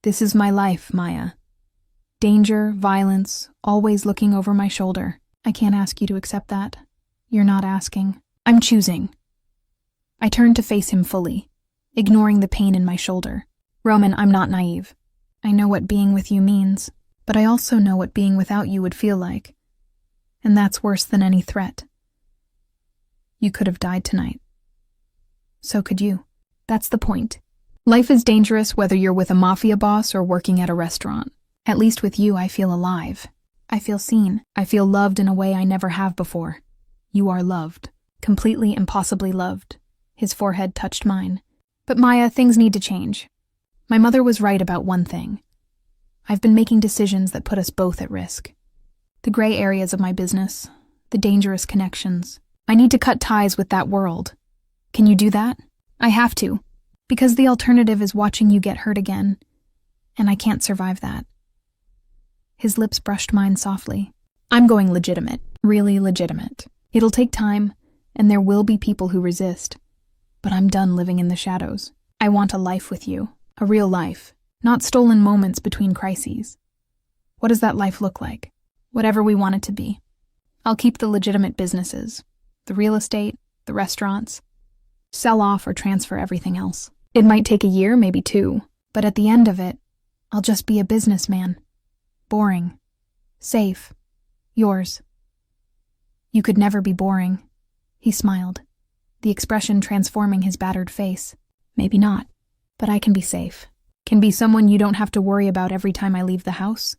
This is my life, Maya. Danger, violence, always looking over my shoulder. I can't ask you to accept that. You're not asking. I'm choosing. I turned to face him fully, ignoring the pain in my shoulder. Roman, I'm not naive. I know what being with you means, but I also know what being without you would feel like. And that's worse than any threat. You could have died tonight. So could you. That's the point. Life is dangerous whether you're with a mafia boss or working at a restaurant. At least with you, I feel alive. I feel seen. I feel loved in a way I never have before. You are loved. Completely and possibly loved. His forehead touched mine. But Maya, things need to change. My mother was right about one thing. I've been making decisions that put us both at risk. The gray areas of my business, the dangerous connections. I need to cut ties with that world. Can you do that? I have to, because the alternative is watching you get hurt again, and I can't survive that. His lips brushed mine softly. I'm going legitimate, really legitimate. It'll take time, and there will be people who resist. But I'm done living in the shadows. I want a life with you, a real life, not stolen moments between crises. What does that life look like? Whatever we want it to be. I'll keep the legitimate businesses, the real estate, the restaurants, sell off or transfer everything else. It might take a year, maybe 2, but at the end of it, I'll just be a businessman. Boring. Safe. Yours. You could never be boring. He smiled, the expression transforming his battered face. Maybe not, but I can be safe. Can be someone you don't have to worry about every time I leave the house.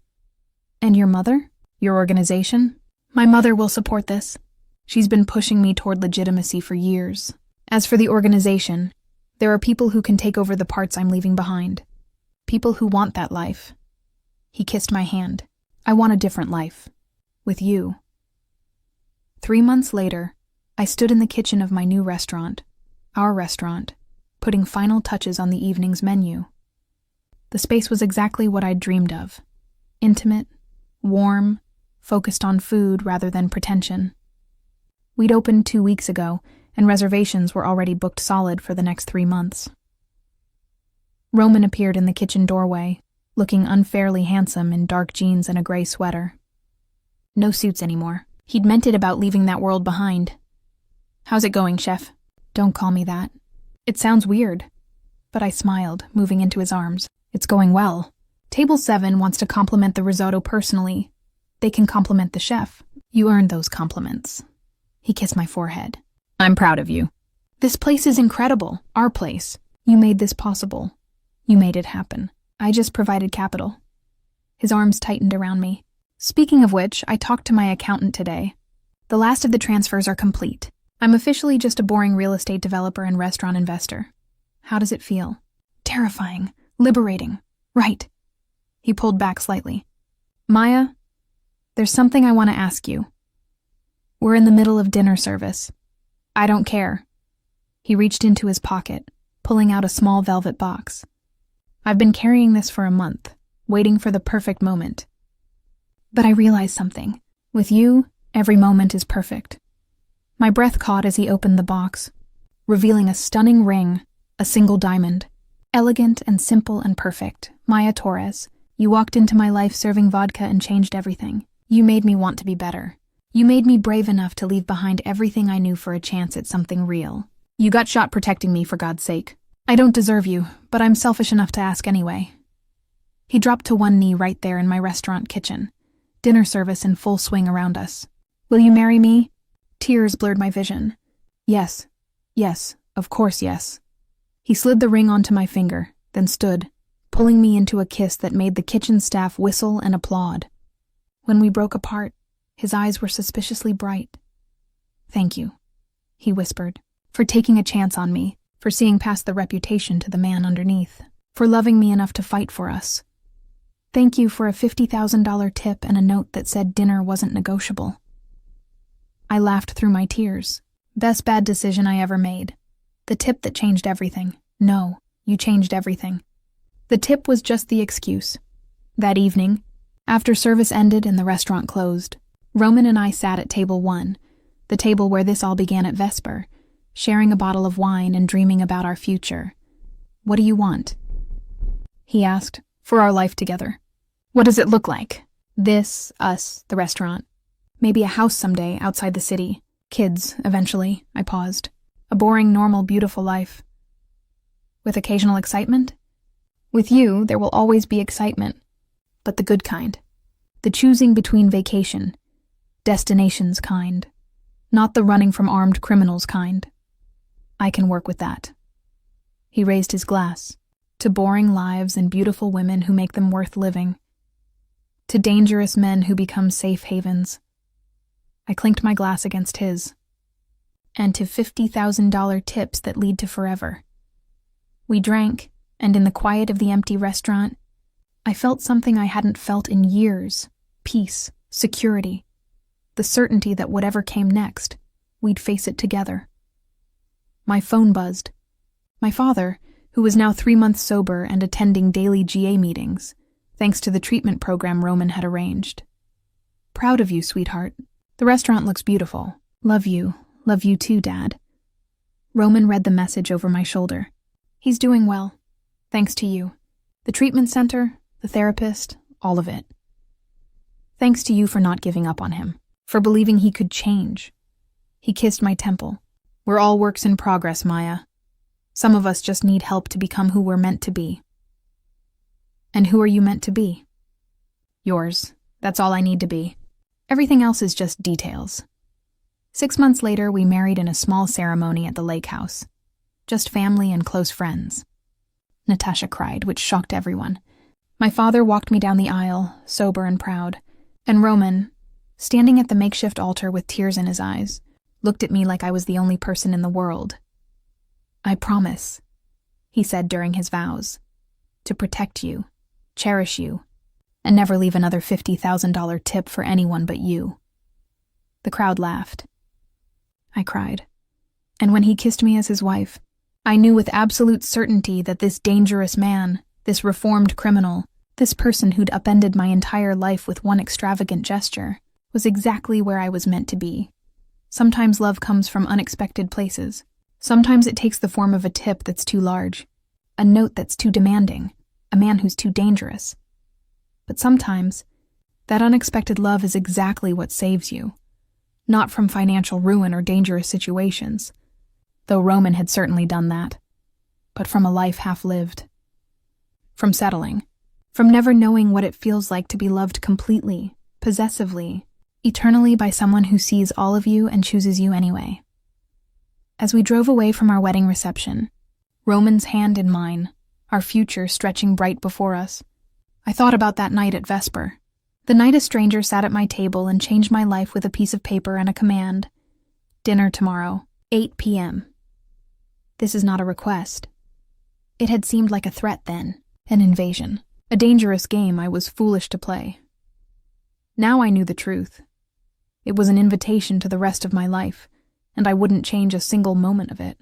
And your mother? Your organization? My mother will support this. She's been pushing me toward legitimacy for years. As for the organization, there are people who can take over the parts I'm leaving behind. People who want that life. He kissed my hand. I want a different life. With you. 3 months later, I stood in the kitchen of my new restaurant, our restaurant, putting final touches on the evening's menu. The space was exactly what I'd dreamed of. Intimate, warm, focused on food rather than pretension. We'd opened 2 weeks ago, and reservations were already booked solid for the next 3 months. Roman appeared in the kitchen doorway, looking unfairly handsome in dark jeans and a gray sweater. No suits anymore. He'd meant it about leaving that world behind. How's it going, chef? Don't call me that. It sounds weird. But I smiled, moving into his arms. It's going well. Table 7 wants to compliment the risotto personally. They can compliment the chef. You earned those compliments. He kissed my forehead. I'm proud of you. This place is incredible. Our place. You made this possible. You made it happen. I just provided capital. His arms tightened around me. Speaking of which, I talked to my accountant today. The last of the transfers are complete. I'm officially just a boring real estate developer and restaurant investor. How does it feel? Terrifying. Liberating. Right. He pulled back slightly. Maya, there's something I want to ask you. We're in the middle of dinner service. I don't care. He reached into his pocket, pulling out a small velvet box. I've been carrying this for a month, waiting for the perfect moment. But I realized something. With you, every moment is perfect. My breath caught as he opened the box, revealing a stunning ring, a single diamond. Elegant and simple and perfect. Maya Torres, you walked into my life serving vodka and changed everything. You made me want to be better. You made me brave enough to leave behind everything I knew for a chance at something real. You got shot protecting me, for God's sake. I don't deserve you, but I'm selfish enough to ask anyway. He dropped to one knee right there in my restaurant kitchen. Dinner service in full swing around us. Will you marry me? Tears blurred my vision. Yes. Yes. Of course, yes. He slid the ring onto my finger, then stood, pulling me into a kiss that made the kitchen staff whistle and applaud. When we broke apart, his eyes were suspiciously bright. Thank you, he whispered, for taking a chance on me, for seeing past the reputation to the man underneath, for loving me enough to fight for us. Thank you for a $50,000 tip and a note that said dinner wasn't negotiable. I laughed through my tears. Best bad decision I ever made. The tip that changed everything. No, you changed everything. The tip was just the excuse. That evening, after service ended and the restaurant closed, Roman and I sat at table 1, the table where this all began at Vesper, sharing a bottle of wine and dreaming about our future. What do you want? He asked, for our life together. What does it look like? This, us, the restaurant. Maybe a house someday outside the city. Kids, eventually, I paused. A boring, normal, beautiful life. With occasional excitement? With you, there will always be excitement. But the good kind. The choosing between vacation, destinations kind. Not the running from armed criminals kind. I can work with that. He raised his glass. To boring lives and beautiful women who make them worth living. To dangerous men who become safe havens. I clinked my glass against his. and to $50,000 tips that lead to forever. We drank, and in the quiet of the empty restaurant, I felt something I hadn't felt in years: peace, security, the certainty that whatever came next, we'd face it together. My phone buzzed. My father, who was now 3 months sober and attending daily GA meetings, thanks to the treatment program Roman had arranged. "Proud of you, sweetheart. The restaurant looks beautiful. Love you too, Dad." Roman read the message over my shoulder. "He's doing well, thanks to you. The treatment center, the therapist, all of it. Thanks to you for not giving up on him, for believing he could change." He kissed my temple. "We're all works in progress, Maya. Some of us just need help to become who we're meant to be." "And who are you meant to be?" "Yours. That's all I need to be. Everything else is just details." 6 months later, we married in a small ceremony at the lake house. Just family and close friends. Natasha cried, which shocked everyone. My father walked me down the aisle, sober and proud, and Roman, standing at the makeshift altar with tears in his eyes, looked at me like I was the only person in the world. "I promise," he said during his vows, "to protect you, cherish you, and never leave another $50,000 tip for anyone but you." The crowd laughed. I cried. And when he kissed me as his wife, I knew with absolute certainty that this dangerous man, this reformed criminal, this person who'd upended my entire life with one extravagant gesture, was exactly where I was meant to be. Sometimes love comes from unexpected places. Sometimes it takes the form of a tip that's too large, a note that's too demanding, a man who's too dangerous. But sometimes, that unexpected love is exactly what saves you. Not from financial ruin or dangerous situations, though Roman had certainly done that, but from a life half lived. From settling. From never knowing what it feels like to be loved completely, possessively, eternally by someone who sees all of you and chooses you anyway. As we drove away from our wedding reception, Roman's hand in mine, our future stretching bright before us, I thought about that night at Vesper. The night a stranger sat at my table and changed my life with a piece of paper and a command. "Dinner tomorrow, 8 p.m. This is not a request. It had seemed like a threat then, an invasion, a dangerous game I was foolish to play. Now I knew the truth. It was an invitation to the rest of my life, and I wouldn't change a single moment of it.